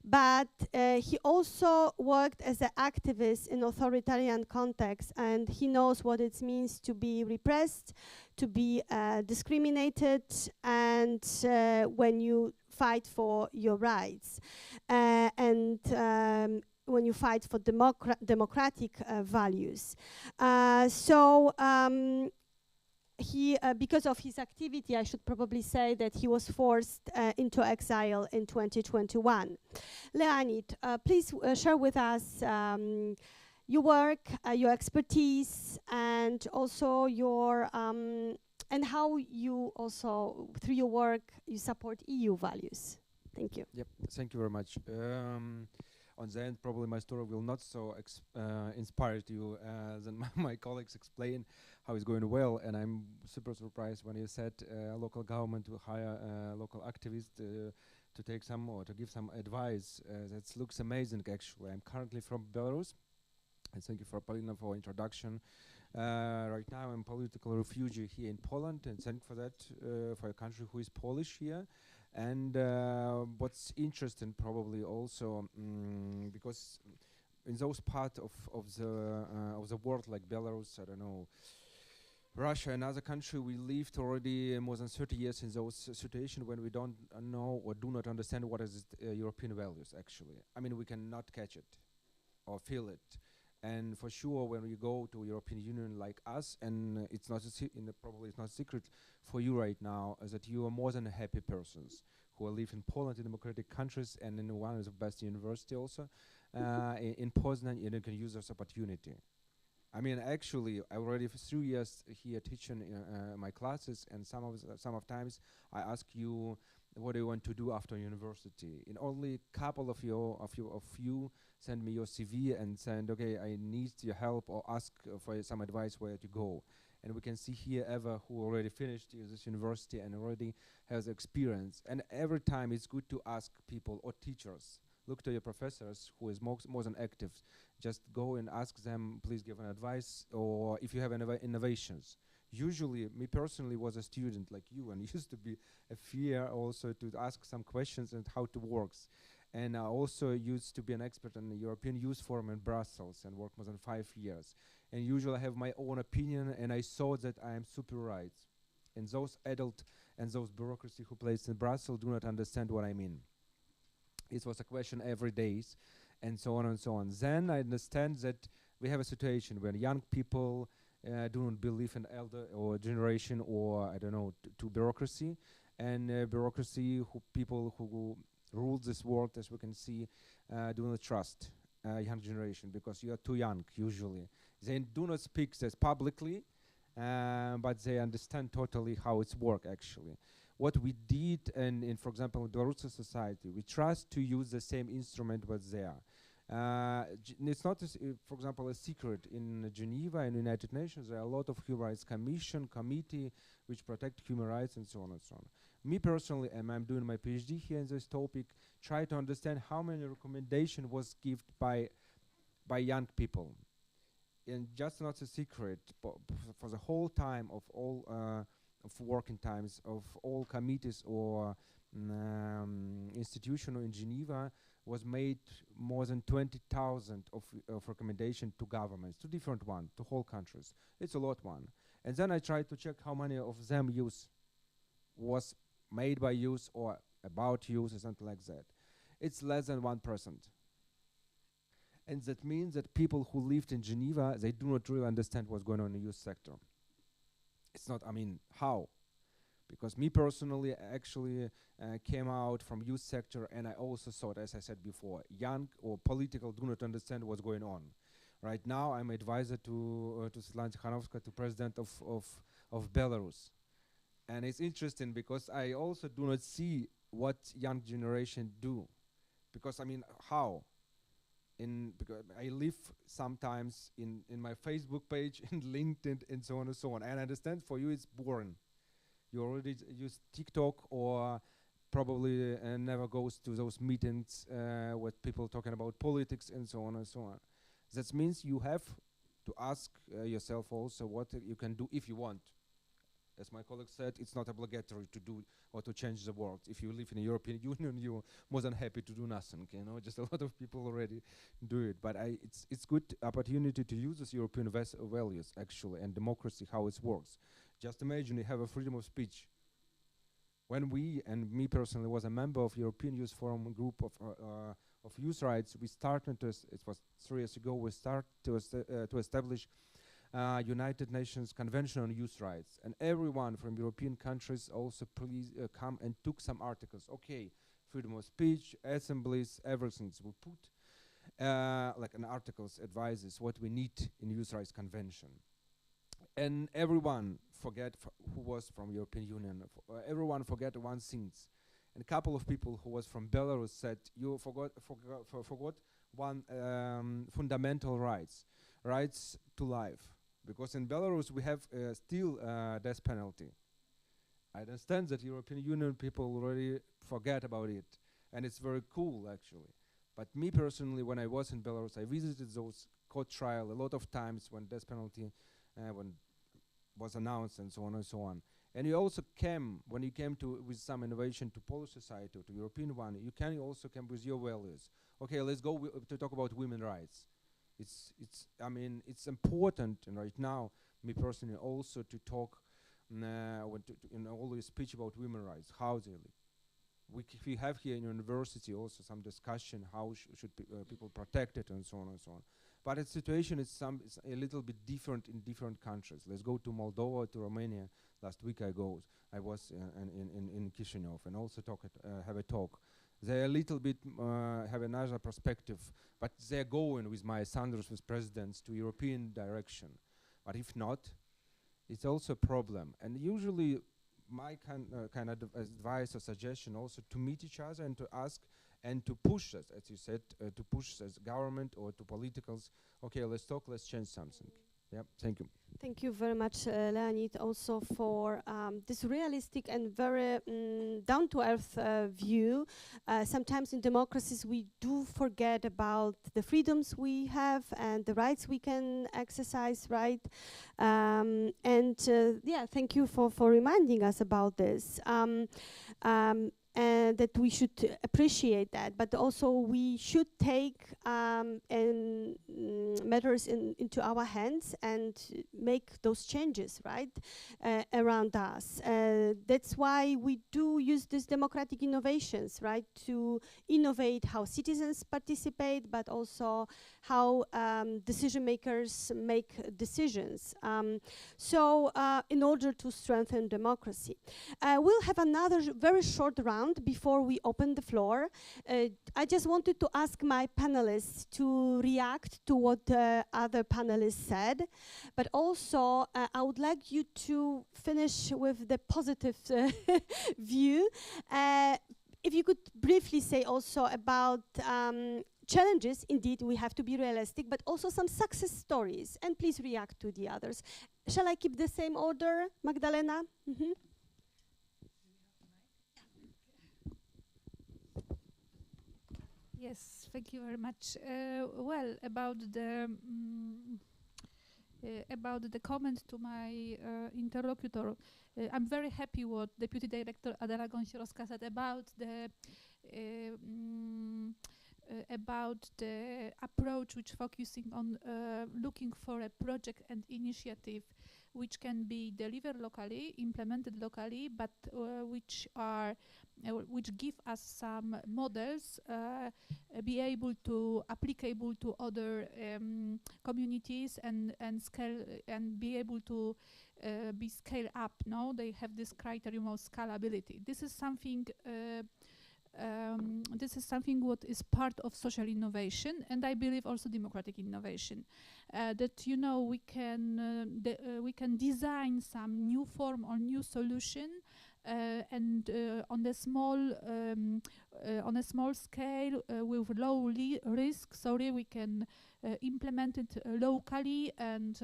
But he also worked as an activist in authoritarian context, and he knows what it means to be repressed, to be discriminated, and when you fight for your rights. When you fight for democratic values. Because of his activity, I should probably say that he was forced into exile in 2021. Leanid, please share with us your work, your expertise, and also your and how you also, through your work, you support EU values. Thank you. Yep, thank you very much. On the end, probably my story will not so inspire you than my colleagues explain how it's going well. And I'm super surprised when you said local government will hire local activists to take some or to give some advice. That looks amazing, actually. I'm currently from Belarus. And thank you for Paulina for introduction. Right now, I'm a political refugee here in Poland, and thank for that for a country who is Polish here. And what's interesting probably also because in those parts of the world like Belarus, I don't know, Russia, another country, we lived already more than 30 years in those situations when we don't know or do not understand what is European values actually. I mean, we cannot catch it or feel it. And for sure, when we go to European Union like us, and it's not probably it's not a secret for you right now, is that you are more than happy persons who live in Poland, in democratic countries, and in one of the best university also in Poznań, and you can use this opportunity. I mean, actually, I already for 3 years here teaching my classes, and some of times I ask you, what do you want to do after university? In only a couple of you send me your CV and said, okay, I need your help or ask for some advice where to go. And we can see here Eva, who already finished this university and already has experience. And every time it's good to ask people or teachers, look to your professors who is more than active. Just go and ask them, please give an advice, or if you have innovations. Usually, me personally was a student like you, and used to be a fear also to ask some questions and how it works. And I also used to be an expert in the European Youth Forum in Brussels and worked more than 5 years. And usually I have my own opinion, and I saw that I am super right. And those adult and those bureaucracy who placed in Brussels do not understand what I mean. It was a question every day, and so on and so on. Then I understand that we have a situation where young people do not believe in elder or generation or, I don't know, to bureaucracy. And bureaucracy, people who rule this world, as we can see, do not trust young generation because you are too young, usually. They do not speak this publicly, but they understand totally how it's work, actually. What we did, in for example, in Belarusian society, we trust to use the same instrument what's there. It's not, for example, a secret. In Geneva and United Nations, there are a lot of human rights committee which protect human rights and so on and so on. Me personally, and I'm doing my PhD here in this topic, try to understand how many recommendations was given by young people. And just not a secret, for the whole time of all of working times of all committees or institutions in Geneva was made more than 20,000 of recommendations to governments, to different ones, to whole countries. It's a lot one. And then I tried to check how many of them was made by use or about use or something like that. It's less than 1%. And that means that people who lived in Geneva, they do not really understand what's going on in the youth sector. It's not, I mean, how? Because me personally actually came out from youth sector, and I also thought, as I said before, young or political do not understand what's going on. Right now, I'm advisor to Svetlana Tikhanovskaya, to president of Belarus. And it's interesting because I also do not see what young generation do. Because, I mean, how? because I live sometimes in my Facebook page, in LinkedIn, and so on and so on. And I understand for you it's boring. You already use TikTok or probably never goes to those meetings with people talking about politics and so on and so on. That means you have to ask yourself also what you can do if you want. As my colleague said, it's not obligatory to do or to change the world. If you live in the European Union, you're more than happy to do nothing. You know, just a lot of people already do it. But it's good opportunity to use this European values actually and democracy, how it works. Just imagine you have a freedom of speech. When we, and me personally was a member of European Youth Forum group of youth rights, we started to, it was 3 years ago, we started to establish United Nations Convention on Youth Rights. And everyone from European countries also please come and took some articles. Okay, freedom of speech, assemblies, everything. We put like an articles, advices, what we need in Youth Rights Convention. And everyone forget who was from European Union. Everyone forget one thing. And a couple of people who was from Belarus said, you forgot one fundamental rights to life. Because in Belarus we have still death penalty. I understand that European Union people already forget about it. And it's very cool actually. But me personally, when I was in Belarus, I visited those court trial a lot of times when death penalty when was announced and so on and so on. And you also came, when you came to with some innovation to Polish society, to European one, you can also come with your values. Okay, let's go to talk about women's rights. I mean, it's important right now, me personally, also to talk in all the speech about women's rights, how they live. We have here in university also some discussion how should people protect it and so on and so on. But the situation is a little bit different in different countries. Let's go to Moldova, to Romania. Last week I was in Chisinau and also have a talk. They a little bit have another perspective, but they're going with my Sanders, with presidents, to European direction. But if not, it's also a problem. And usually my kind of advice or suggestion also to meet each other and to ask and to push us, as you said, to push as government or to politicals. Okay, let's talk, let's change something. Yeah, thank you. Thank you very much, Leanid, also for this realistic and very down-to-earth view. Sometimes in democracies we do forget about the freedoms we have and the rights we can exercise, right? Yeah, thank you for reminding us about this. And that we should appreciate that, but also we should take matters into our hands and make those changes, right, around us. That's why we do use these democratic innovations, right, to innovate how citizens participate, but also how decision makers make decisions. So in order to strengthen democracy. We'll have another very short round before we open the floor. I just wanted to ask my panelists to react to what other panelists said, but also I would like you to finish with the positive view. If you could briefly say also about challenges, indeed we have to be realistic, but also some success stories, and please react to the others. Shall I keep the same order, Magdalena? Mm-hmm. Yes, thank you very much. Well, about the comment to my interlocutor, I'm very happy what Deputy Director Adela Gąsiorowska said about the approach which focusing on looking for a project and initiative which can be delivered locally, implemented locally, but which give us some models, be able to applicable to other communities and scale and be able to be scale up. No, they have this criterion of scalability. This is something. This is something what is part of social innovation, and I believe also democratic innovation. That we can design some new form or new solution and on a small scale with low risk. We can implement it locally and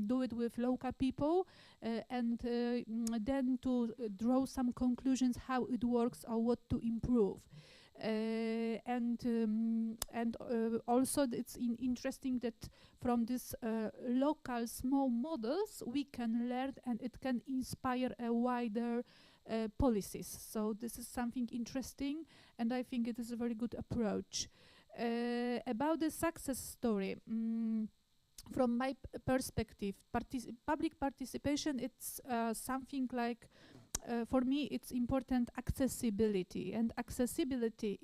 do it with local people, and then to draw some conclusions how it works or what to improve. Also it's interesting that from these local small models we can learn, and it can inspire a wider policies. So this is something interesting, and I think it is a very good approach. About the success story, from my perspective, public participation, it's something like, for me, it's important accessibility, and accessibility.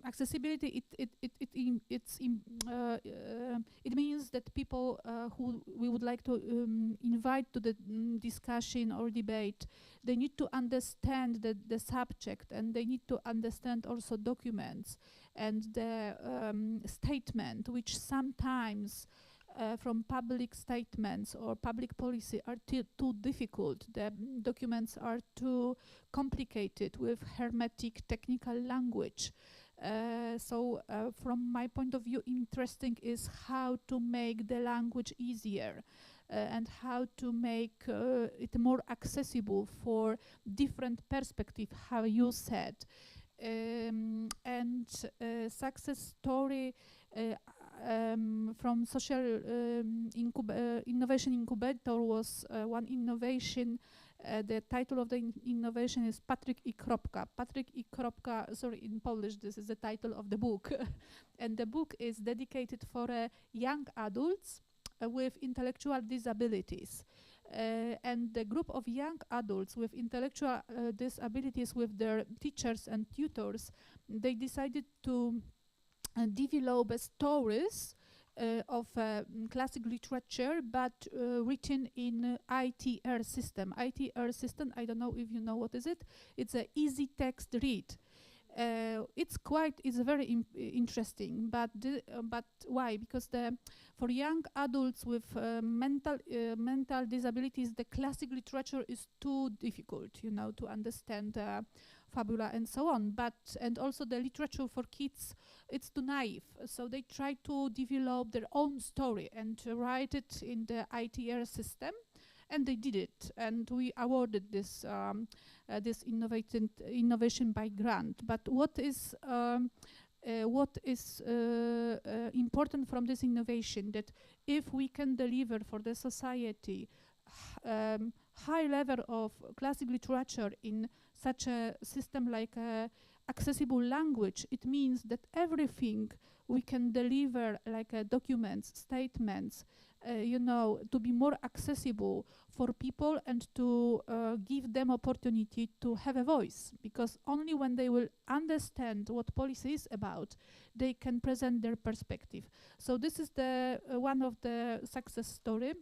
Accessibility. It means that people who we would like to invite to the discussion or debate, they need to understand the subject, and they need to understand also documents and the statement, which sometimes from public statements or public policy are too difficult. The documents are too complicated with hermetic technical language. From my point of view, interesting is how to make the language easier and how to make it more accessible for different perspectives, how you said. Success story from social innovation incubator was one innovation. The title of the innovation is Patryk i Kropka. Patryk i Kropka, sorry, in Polish this is the title of the book. And the book is dedicated for young adults with intellectual disabilities. And the group of young adults with intellectual disabilities, with their teachers and tutors, they decided to develop stories of classic literature, but written in ITR system. ITR system, I don't know if you know what is it. It's an easy text read. It's very interesting, but why? Because for young adults with mental disabilities, the classic literature is too difficult, to understand fabula and so on. And also the literature for kids, it's too naive. So they try to develop their own story and to write it in the ITR system. And they did it, and we awarded this innovation by grant. But what is important from this innovation, that if we can deliver for the society high level of classic literature in such a system like accessible language, it means that everything we can deliver, like documents, statements, to be more accessible for people and to give them opportunity to have a voice, because only when they will understand what policy is about, they can present their perspective. So this is the one of the success story.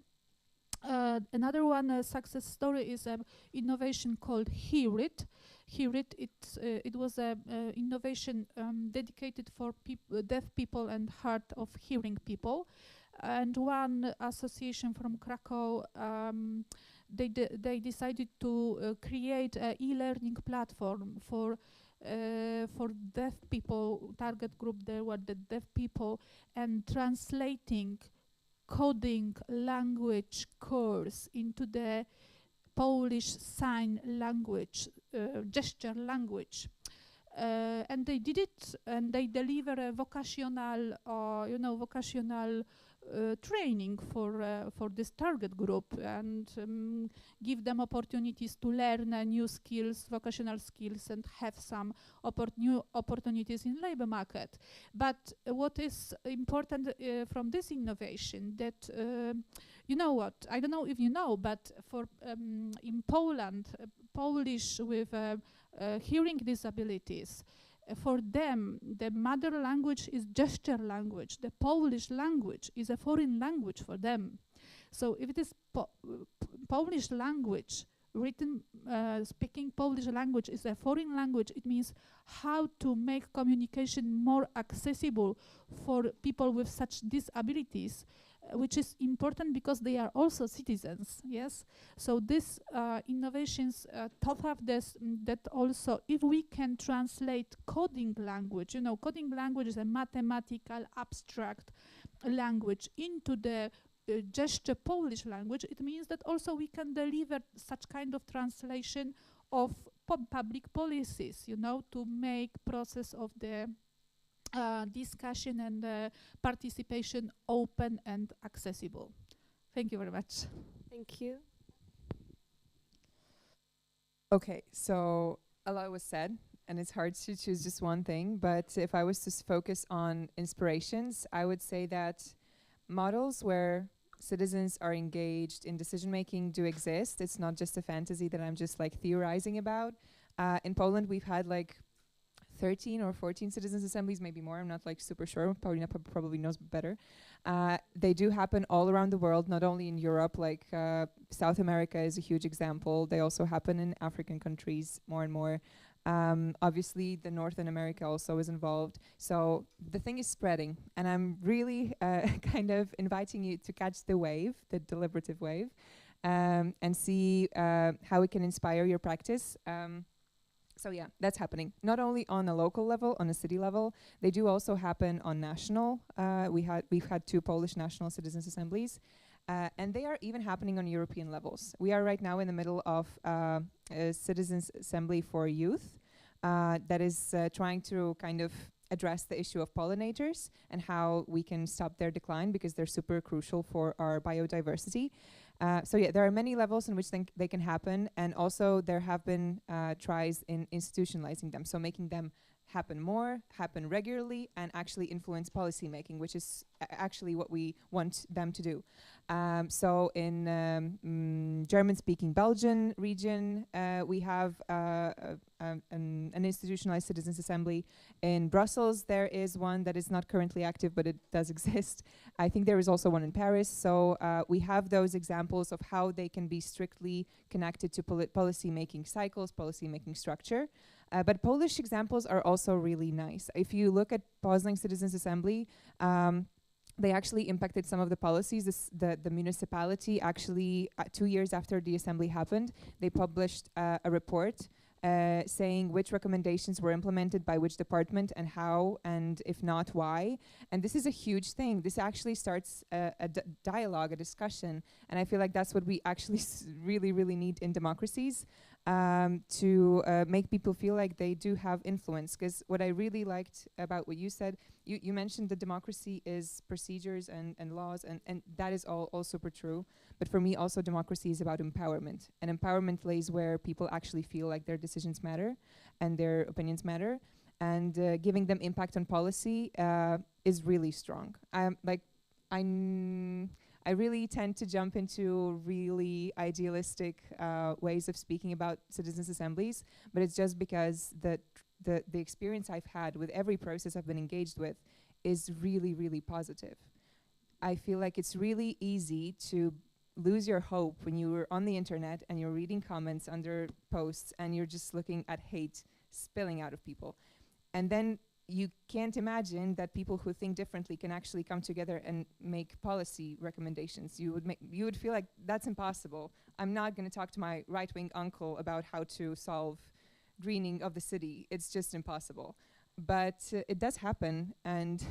Another one success story is an innovation called Hear It. Hear It, it was an innovation dedicated for deaf people and hard of hearing people. And one association from Kraków, they decided to create an e-learning platform for deaf people. Target group there were the deaf people, and translating coding language course into the Polish sign language, gesture language. And they did it, and they deliver a vocational, vocational training for this target group, and give them opportunities to learn new skills, vocational skills, and have some new opportunities in labor market. But what is important from this innovation, that you know what, I don't know if you know, but for in Poland, Polish with hearing disabilities, for them, the mother language is gesture language. The Polish language is a foreign language for them. So if it is Polish language, written, speaking Polish language is a foreign language, it means how to make communication more accessible for people with such disabilities. which is important because they are also citizens. Yes, so this innovations taught us this, that also if we can translate coding language, you know, coding language is a mathematical abstract language into the gesture Polish language, it means that also we can deliver such kind of translation of public policies, you know, to make process of the discussion and participation open and accessible. Thank you very much. Thank you. Okay, so a lot was said, and it's hard to choose just one thing, but if I was to focus on inspirations, I would say that models where citizens are engaged in decision-making do exist. It's not just a fantasy that I'm just like theorizing about. In Poland, we've had like 13 or 14 citizens' assemblies, maybe more. I'm not like super sure. Paulina probably knows better. They do happen all around the world, not only in Europe. Like South America is a huge example. They also happen in African countries more and more. Obviously, the Northern America also is involved. So the thing is spreading, and I'm really kind of inviting you to catch the wave, the deliberative wave, and see how it can inspire your practice. So yeah, that's happening. Not only on a local level, on a city level, they do also happen on national. We've had 2 Polish national citizens' assemblies, and they are even happening on European levels. We are right now in the middle of a citizens' assembly for youth that is trying to kind of address the issue of pollinators and how we can stop their decline because they're super crucial for our biodiversity. So yeah, there are many levels in which they can happen, and also there have been tries in institutionalizing them, so making them happen more, happen regularly, and actually influence policy making, which is actually what we want them to do. So in German-speaking Belgian region, we have an institutionalized citizens' assembly. In Brussels, there is one that is not currently active, but it does exist. I think there is also one in Paris. So we have those examples of how they can be strictly connected to policy-making cycles, policy-making structure. But Polish examples are also really nice. If you look at Poznań Citizens Assembly, they actually impacted some of the policies. The municipality actually, 2 years after the assembly happened, they published a report saying which recommendations were implemented by which department and how, and if not, why. And this is a huge thing. This actually starts a dialogue, a discussion. And I feel like that's what we actually really, really need in democracies. To make people feel like they do have influence. Because what I really liked about what you said, you mentioned that democracy is procedures and laws, and that is all super true. But for me, also democracy is about empowerment. And empowerment lays where people actually feel like their decisions matter and their opinions matter. And giving them impact on policy is really strong. I really tend to jump into really idealistic ways of speaking about citizens' assemblies, but it's just because the experience I've had with every process I've been engaged with is really, really positive. I feel like it's really easy to lose your hope when you were on the internet and you're reading comments under posts and you're just looking at hate spilling out of people. And then you can't imagine that people who think differently can actually come together and make policy recommendations. You would feel like that's impossible. I'm not going to talk to my right-wing uncle about how to solve greening of the city. It's just impossible. But it does happen, and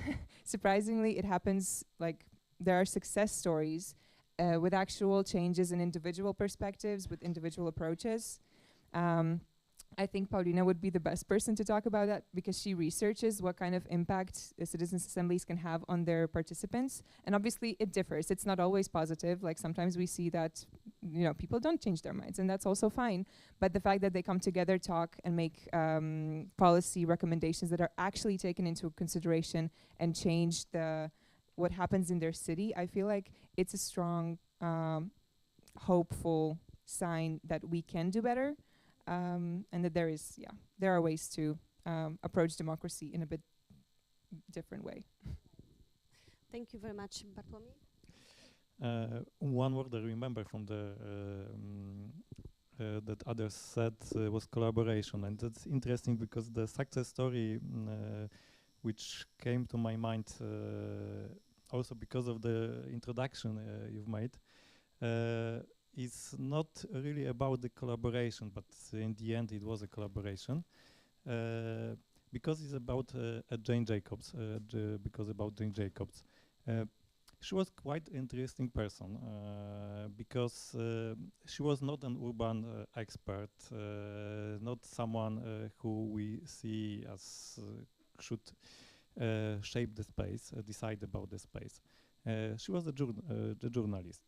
surprisingly, it happens. Like there are success stories with actual changes in individual perspectives, with individual approaches. I think Paulina would be the best person to talk about that because she researches what kind of impact citizens' assemblies can have on their participants. And obviously it differs. It's not always positive. Like sometimes we see that, you know, people don't change their minds, and that's also fine. But the fact that they come together, talk, and make policy recommendations that are actually taken into consideration and change what happens in their city, I feel like it's a strong, hopeful sign that we can do better. And that there are ways to approach democracy in a bit different way. Thank you very much, Bartłomiej. One word I remember from the that others said was collaboration, and that's interesting because the success story which came to my mind also because of the introduction you've made, it's not really about the collaboration, but in the end it was a collaboration, because it's about Jane Jacobs, about Jane Jacobs. She was quite interesting person, because she was not an urban expert, not someone who we see as should shape the space, decide about the space. She was a journalist,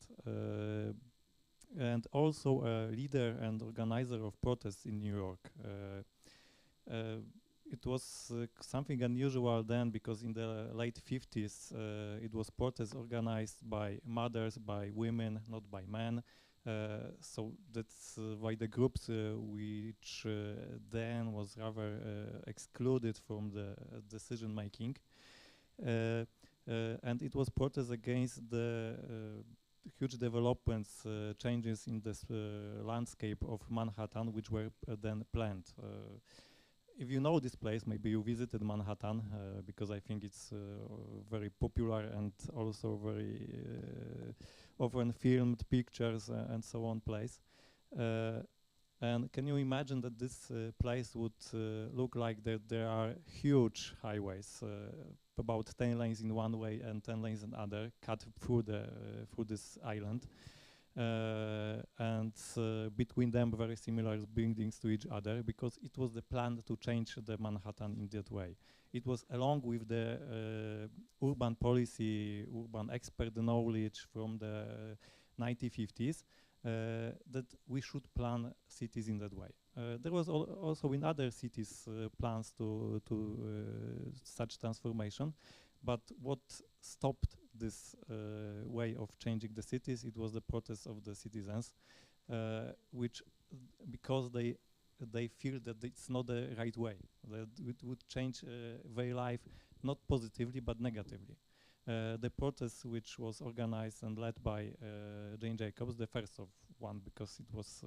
and also a leader and organizer of protests in New York. It was something unusual then, because in the late 50s it was protests organized by mothers, by women, not by men. So that's why the groups which then was rather excluded from the decision making. And it was protests against the huge developments, changes in this landscape of Manhattan, which were then planned. If you know this place, maybe you visited Manhattan, because I think it's very popular and also very often filmed pictures and so on place. And can you imagine that this place would look like that there are huge highways, about 10 lanes in one way and 10 lanes in other, cut through this island. And between them very similar buildings to each other, because it was the plan to change the Manhattan in that way. It was along with the urban policy, urban expert knowledge from the 1950s, that we should plan cities in that way. There was also in other cities plans to such transformation, but what stopped this way of changing the cities, it was the protest of the citizens, which, because they feel that it's not the right way, that it would change their life, not positively, but negatively. The protest, which was organized and led by Jane Jacobs, the first of one, because it was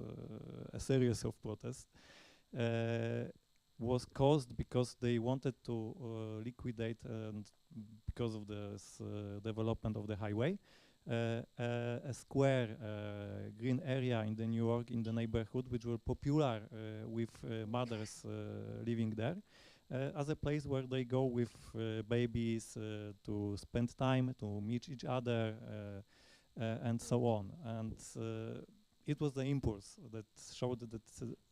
a series of protests, was caused because they wanted to liquidate, and because of the development of the highway, a square green area in the New York, in the neighborhood, which were popular with mothers living there, as a place where they go with babies to spend time, to meet each other, and so on. And it was the impulse that showed that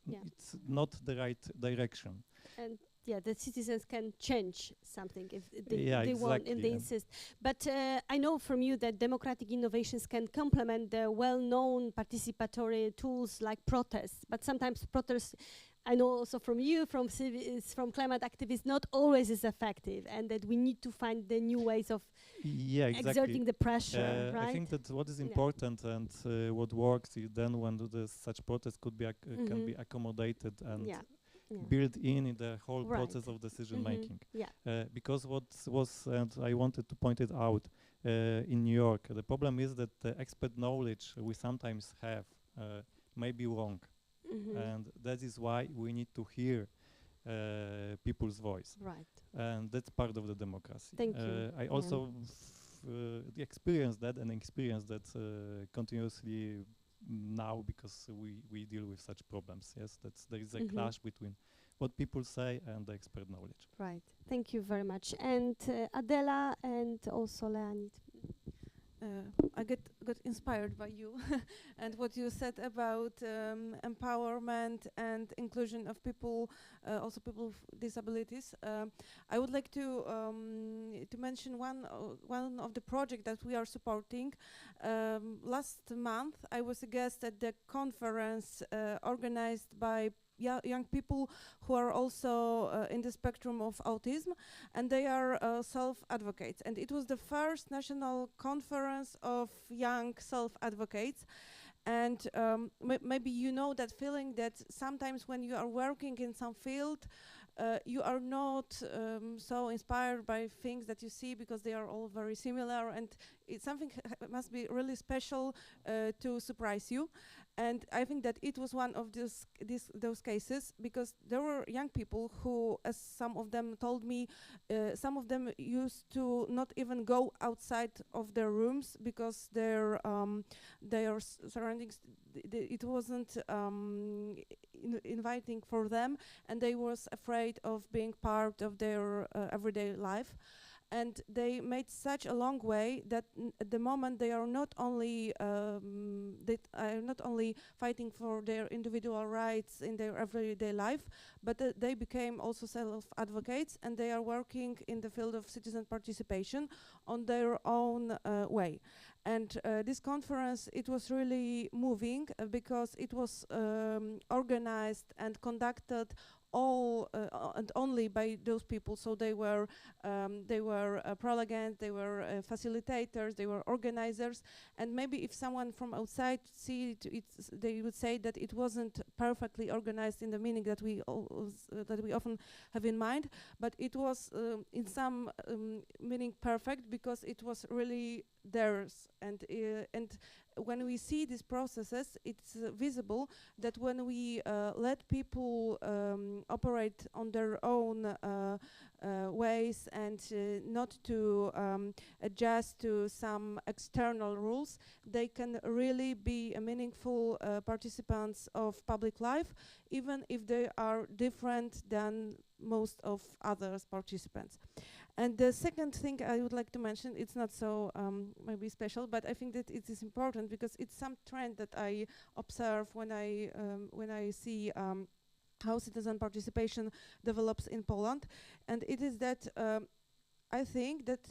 it's not the right direction. And yeah, the citizens can change something if they, yeah, they want exactly, and they insist. But I know from you that democratic innovations can complement the well-known participatory tools like protests. But sometimes protests, I know also from you, from climate activists, not always is effective, and that we need to find the new ways of exerting the pressure, right? I think that what is important and what works is then when such protests could be can be accommodated and built in the whole process of decision making. Because what was, and I wanted to point it out, in New York, the problem is that the expert knowledge we sometimes have may be wrong. And that is why we need to hear people's voice. Right. And that's part of the democracy. Thank you. I also experienced that continuously now, because we deal with such problems. Yes, there is a clash between what people say and the expert knowledge. Right. Thank you very much. And Adela and also Leanid. I got inspired by you and what you said about empowerment and inclusion of people, also people with disabilities. I would like to mention one of the projects that we are supporting. Last month, I was a guest at the conference organized by young people who are also in the spectrum of autism, and they are self-advocates. And it was the first national conference of young self-advocates. And maybe you know that feeling that sometimes when you are working in some field, you are not so inspired by things that you see because they are all very similar, and it's something must be really special to surprise you. And I think that it was one of those cases, because there were young people who, as some of them told me, some of them used to not even go outside of their rooms because their surroundings, it wasn't inviting for them, and they was afraid of being part of their everyday life. And they made such a long way that at the moment they are not only fighting for their individual rights in their everyday life, but they became also self-advocates, and they are working in the field of citizen participation on their own way. And this conference, it was really moving because it was organized and conducted all and only by those people. So they were prolegants, they were facilitators, they were organizers. And maybe if someone from outside see it, they would say that it wasn't perfectly organized in the meaning that we often have in mind, but it was in some meaning perfect, because it was really theirs. And when we see these processes, it's visible that when we let people operate on their own ways and not to adjust to some external rules, they can really be meaningful participants of public life, even if they are different than most of other participants. And the second thing I would like to mention, it's not so maybe special, but I think that it is important because it's some trend that I observe when I see how citizen participation develops in Poland. And it is that I think that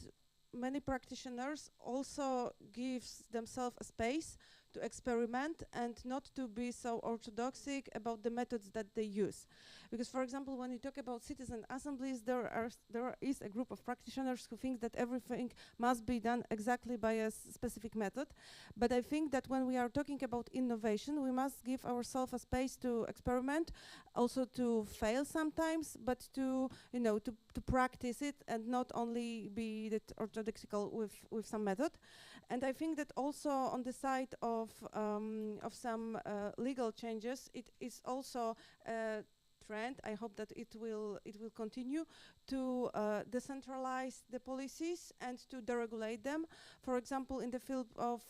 many practitioners also gives themselves a space to experiment and not to be so orthodoxic about the methods that they use. Because, for example, when you talk about citizen assemblies, there is a group of practitioners who think that everything must be done exactly by a specific method. But I think that when we are talking about innovation, we must give ourselves a space to experiment, also to fail sometimes, but to practice it and not only be that orthodoxical with some method. And I think that also on the side of some legal changes, it is also a trend. I hope that it will continue to decentralize the policies and to deregulate them. For example, in the field of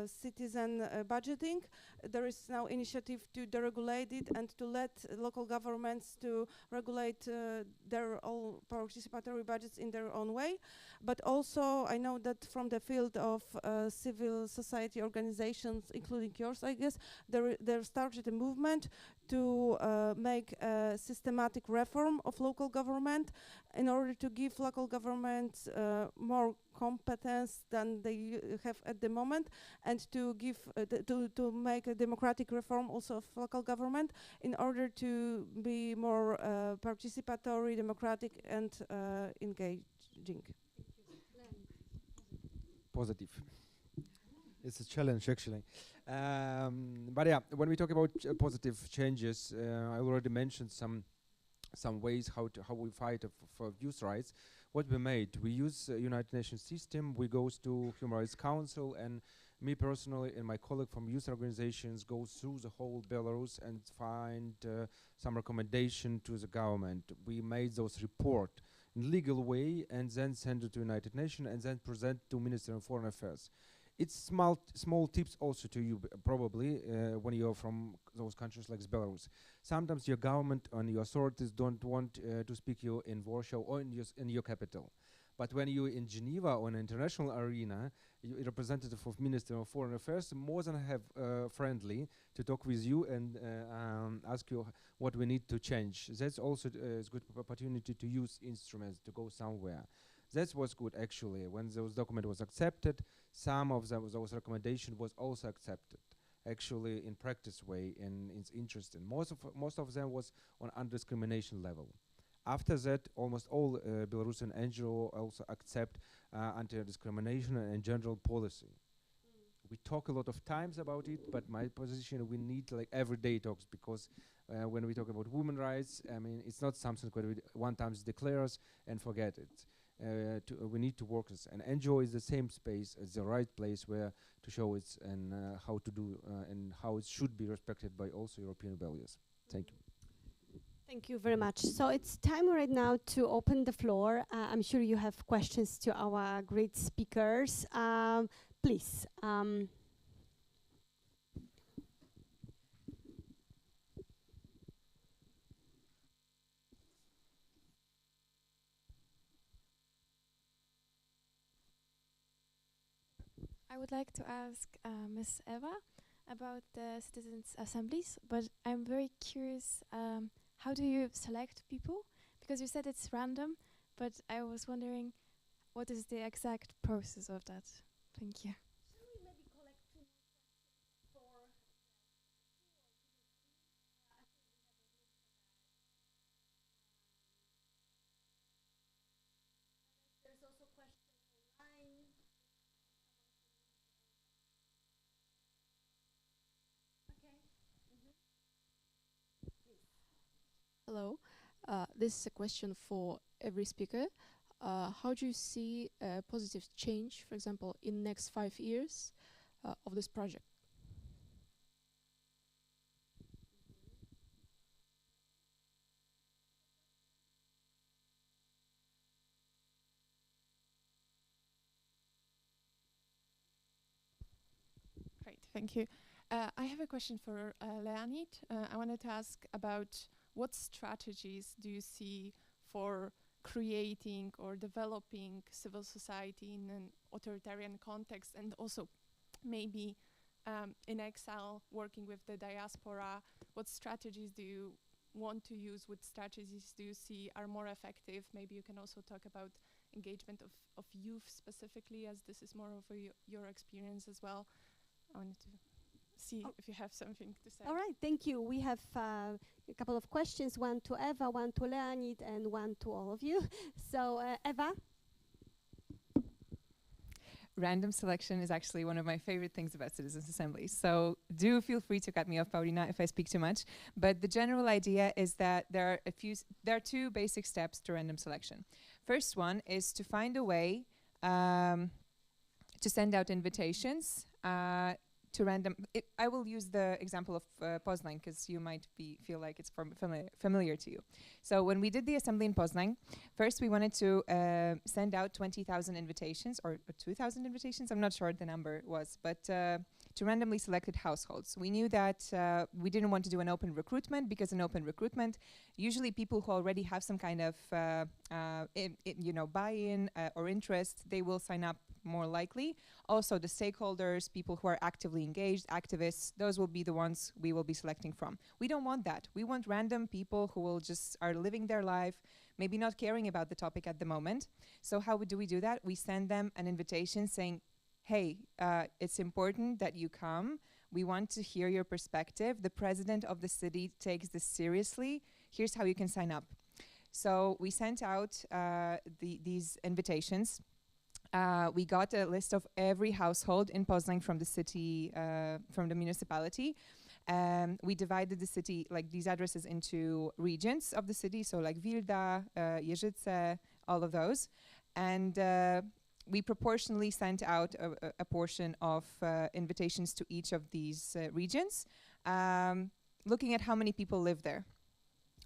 citizen budgeting, there is now initiative to deregulate it and to let local governments to regulate their own participatory budgets in their own way. But also, I know that from the field of civil society organizations, including yours, I guess, there started a movement to make a systematic reform of local government in order to give local governments more competence than they have at the moment, and to give to make a democratic reform also of local government in order to be more participatory, democratic, and engaging. Positive. It's a challenge, actually. But yeah, when we talk about positive changes, I already mentioned some ways how we fight for youth rights. What we made, we use United Nations system. We goes to Human Rights Council, and me personally and my colleague from youth organizations go through the whole Belarus and find some recommendation to the government. We made those report in legal way and then send it to United Nations and then present to Minister of Foreign Affairs. It's small tips also to you probably when you're from those countries like Belarus. Sometimes your government and your authorities don't want to speak you in Warsaw or in your capital. But when you're in Geneva or an international arena, you're a representative of Minister of Foreign Affairs, more than friendly to talk with you and ask you what we need to change. That's also a good opportunity to use instruments to go somewhere. That was good, actually. When those document was accepted, some of those recommendations was also accepted, actually in practice way, and it's interesting. Most of them was on undiscrimination level. After that, almost all Belarusian NGO also accept anti-discrimination and general policy. We talk a lot of times about it, but my position, we need like everyday talks, because When we talk about women rights, I mean, it's not something that we one time declares and forget it. We need to work this. And NGO is the same space as the right place where to show it and how to do and how it should be respected by also European values. Thank you. Thank you very much. So it's time right now to open the floor. I'm sure you have questions to our great speakers. Please. I would like to ask Ms. Eva about the citizens' assemblies, but I'm very curious, how do you select people? Because you said it's random, but I was wondering, what is the exact process of that? Thank you. Hello, this is a question for every speaker. How do you see a positive change, for example, in next 5 years of this project? Great, thank you. I have a question for Leanid. I wanted to ask about what strategies do you see for creating or developing civil society in an authoritarian context, and also maybe in exile, working with the diaspora? What strategies do you want to use? What strategies do you see are more effective? Maybe you can also talk about engagement of youth specifically, as this is more of your experience as well. I wanted to see if you have something to say. All right, thank you. We have a couple of questions, one to Eva, one to Leanid, and one to all of you. So, Eva? Random selection is actually one of my favorite things about citizens' assemblies. So do feel free to cut me off, Paulina, if I speak too much. But the general idea is that there are two basic steps to random selection. First one is to find a way to send out invitations to random. I will use the example of Poznań, because you might feel like it's familiar to you. So when we did the assembly in Poznań, first we wanted to send out 20,000 invitations, or 2,000 invitations, I'm not sure what the number was, but to randomly selected households. We knew that we didn't want to do an open recruitment, because in open recruitment, usually people who already have some kind of buy-in or interest, they will sign up more likely. Also the stakeholders, people who are actively engaged, activists, those will be the ones we will be selecting from. We don't want that. We want random people who will just are living their life, maybe not caring about the topic at the moment. So how do we do that? We send them an invitation saying, hey, it's important that you come. We want to hear your perspective. The president of the city takes this seriously. Here's how you can sign up. So we sent out these invitations. We got a list of every household in Poznań from the city, from the municipality. We divided the city, like these addresses, into regions of the city, so like Wilda, Jeżyce, all of those. And we proportionally sent out a portion of invitations to each of these regions, looking at how many people live there.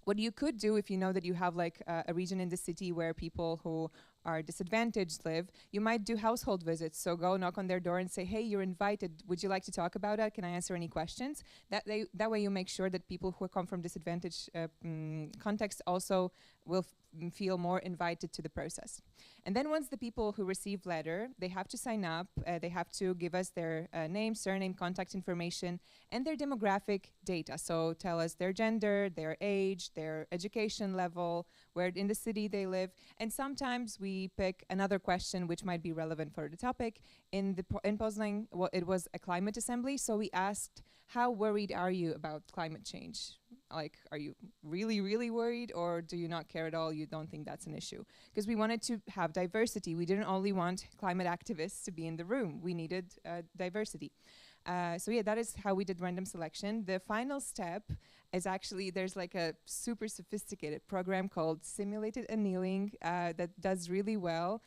What you could do, if you know that you have like a region in the city where people who are disadvantaged live, you might do household visits. So go knock on their door and say, hey, you're invited. Would you like to talk about that? Can I answer any questions? That way you make sure that people who come from disadvantaged contexts also will feel more invited to the process. And then once the people who receive letter, they have to sign up, they have to give us their name, surname, contact information, and their demographic data. So tell us their gender, their age, their education level, where in the city they live. And sometimes we pick another question which might be relevant for the topic. In Poznań, it was a climate assembly, so we asked, how worried are you about climate change? Like, are you really, really worried, or do you not care at all? You don't think that's an issue? Because we wanted to have diversity. We didn't only want climate activists to be in the room. We needed diversity. So yeah, that is how we did random selection. The final step is actually, there's like a super sophisticated program called simulated annealing that does really well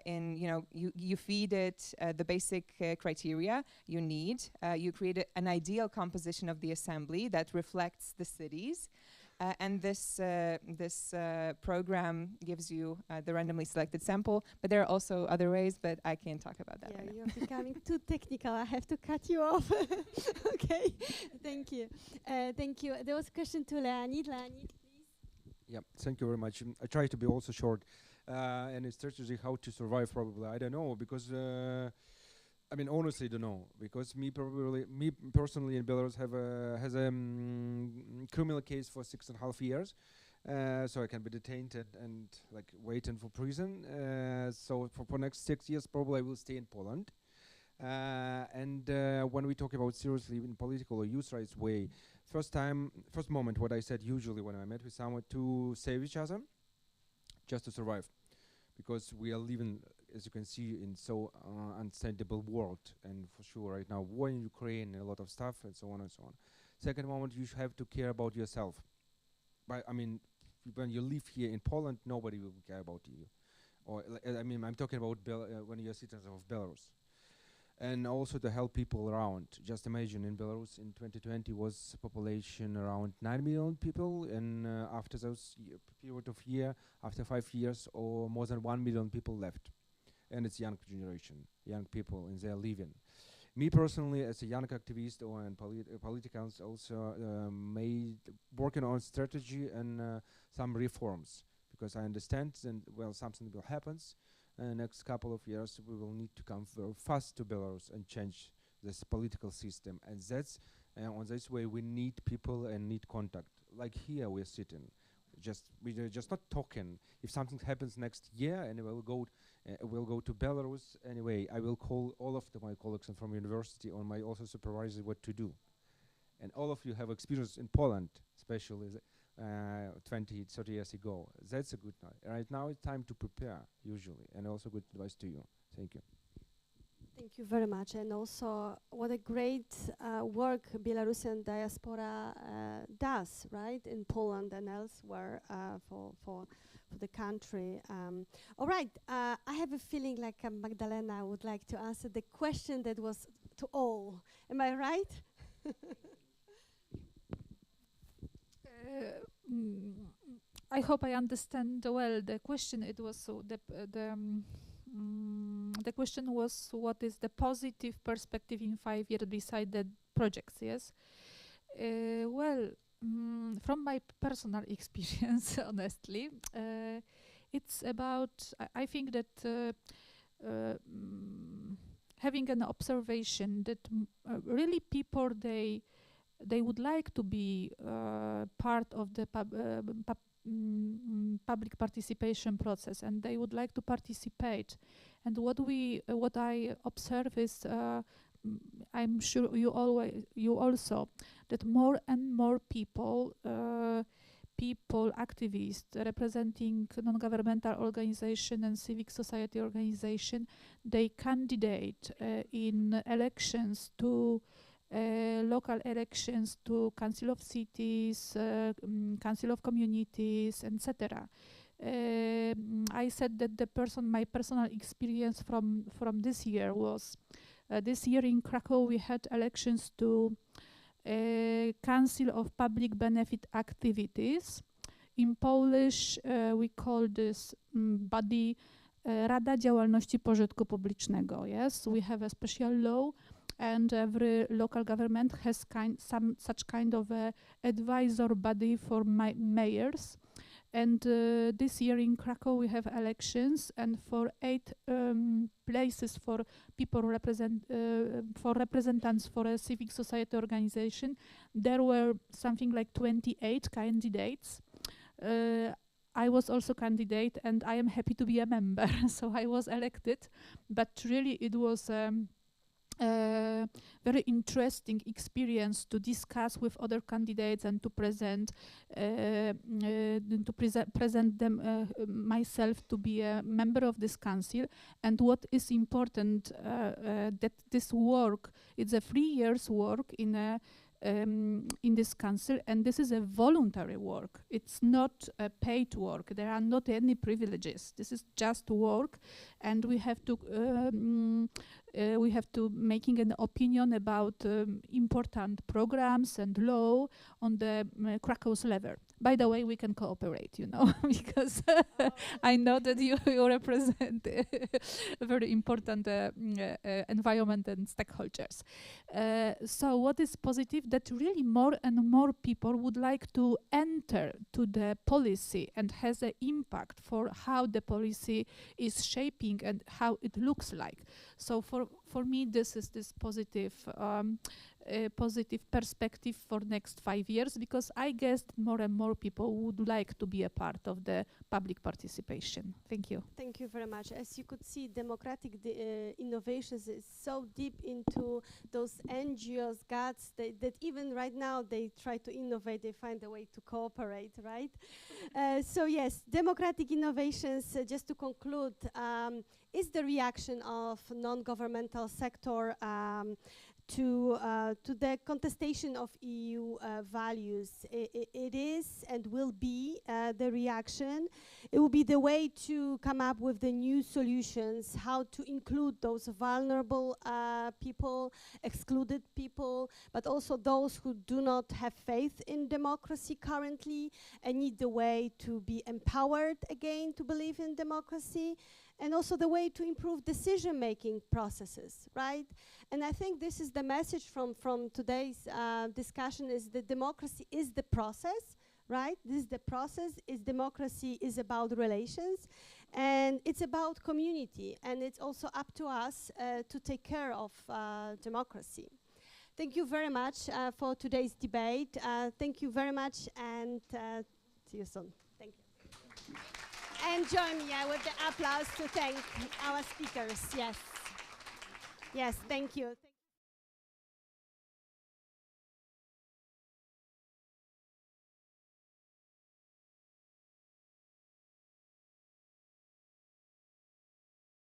in, you feed it the basic criteria you need. You create an ideal composition of the assembly that reflects the cities. And this program gives you the randomly selected sample, but there are also other ways, but I can't talk about that right now. You're becoming too technical. I have to cut you off. Okay, thank you. Thank you. There was a question to Leanid. Leanid, please. Yeah, thank you very much. I try to be also short. And a strategy how to survive, probably, I don't know, because I mean, honestly, don't know, because me personally in Belarus has a criminal case for 6.5 years, so I can be detained and like waiting for prison. So for next 6 years, probably I will stay in Poland. And when we talk about seriously in political or youth rights way, first moment, what I said usually when I met with someone, to save each other, just to survive, because we are living, as you can see, in so unstable world, and for sure right now war in Ukraine and a lot of stuff and so on and so on. Second moment, you have to care about yourself. But I mean, when you live here in Poland, nobody will care about you. Or I mean, I'm talking about when you're citizens of Belarus. And also to help people around. Just imagine in Belarus in 2020 was population around 9 million people, and after those period of year, after 5 years, or more than 1 million people left. And it's young generation, young people, and they're living. Me personally, as a young activist or politicians, also working on strategy and some reforms, because I understand that, well, something will happen. Next couple of years, we will need to come very fast to Belarus and change this political system. And that's, on this way, we need people and need contact. Like here, we're sitting. We're just not talking. If something happens next year and we'll go to Belarus, anyway, I will call all of my colleagues from university or my also supervisor what to do. And all of you have experience in Poland, especially 20, 30 years ago. That's a good night. Right now it's time to prepare, usually, and also good advice to you. Thank you. Thank you very much. And also, what a great work Belarusian diaspora does, right, in Poland and elsewhere for the country. All right, I have a feeling like Magdalena would like to answer the question that was to all. Am I right? I hope I understand well the question. It was the question was, what is the positive perspective in 5 years beside the projects? Yes. Well, from my personal experience, honestly, it's about. I think that having an observation that really people they would like to be part of the public participation process, and they would like to participate. And what I observe is, I'm sure you also, that more and more people, activists representing non-governmental organization and civic society organization, they candidate in elections to local elections to Council of Cities, Council of Communities, etc. I said that my personal experience from this year was, this year in Kraków we had elections to Council of Public Benefit Activities. In Polish we call this body Rada Działalności Pożytku Publicznego. Yes, we have a special law, and every local government has such kind of a advisor body for mayors. And this year in Kraków we have elections, and for 8 places for people for representatives for a civic society organization, there were something like 28 candidates. I was also candidate, and I am happy to be a member, so I was elected. But really, it was very interesting experience to discuss with other candidates and to present them myself to be a member of this council. And what is important that this work, it's a 3 years work in this council, and this is a voluntary work. It's not a paid work. There are not any privileges. This is just work, and we have to making an opinion about important programs and law on the Krakow's level. By the way, we can cooperate, you know, because I know that you represent a very important environment and stakeholders. So what is positive, that really more and more people would like to enter to the policy and has an impact for how the policy is shaping and how it looks like. So for me, this is this positive positive perspective for next 5 years, because I guess more and more people would like to be a part of the public participation. Thank you. Thank you very much. As you could see, democratic innovations is so deep into those NGOs' guts that even right now they try to innovate, they find a way to cooperate, right? So yes, democratic innovations, just to conclude, is the reaction of non-governmental sector to the contestation of EU values. It is and will be the reaction. It will be the way to come up with the new solutions, how to include those vulnerable people, excluded people, but also those who do not have faith in democracy currently and need the way to be empowered again to believe in democracy, and also the way to improve decision-making processes, right? And I think this is the message from today's discussion, is that democracy is the process, right? This is the process, democracy is about relations, and it's about community, and it's also up to us to take care of democracy. Thank you very much for today's debate. Thank you very much, and see you soon. Thank you. And join me with the applause to thank our speakers. Yes. Yes, thank you.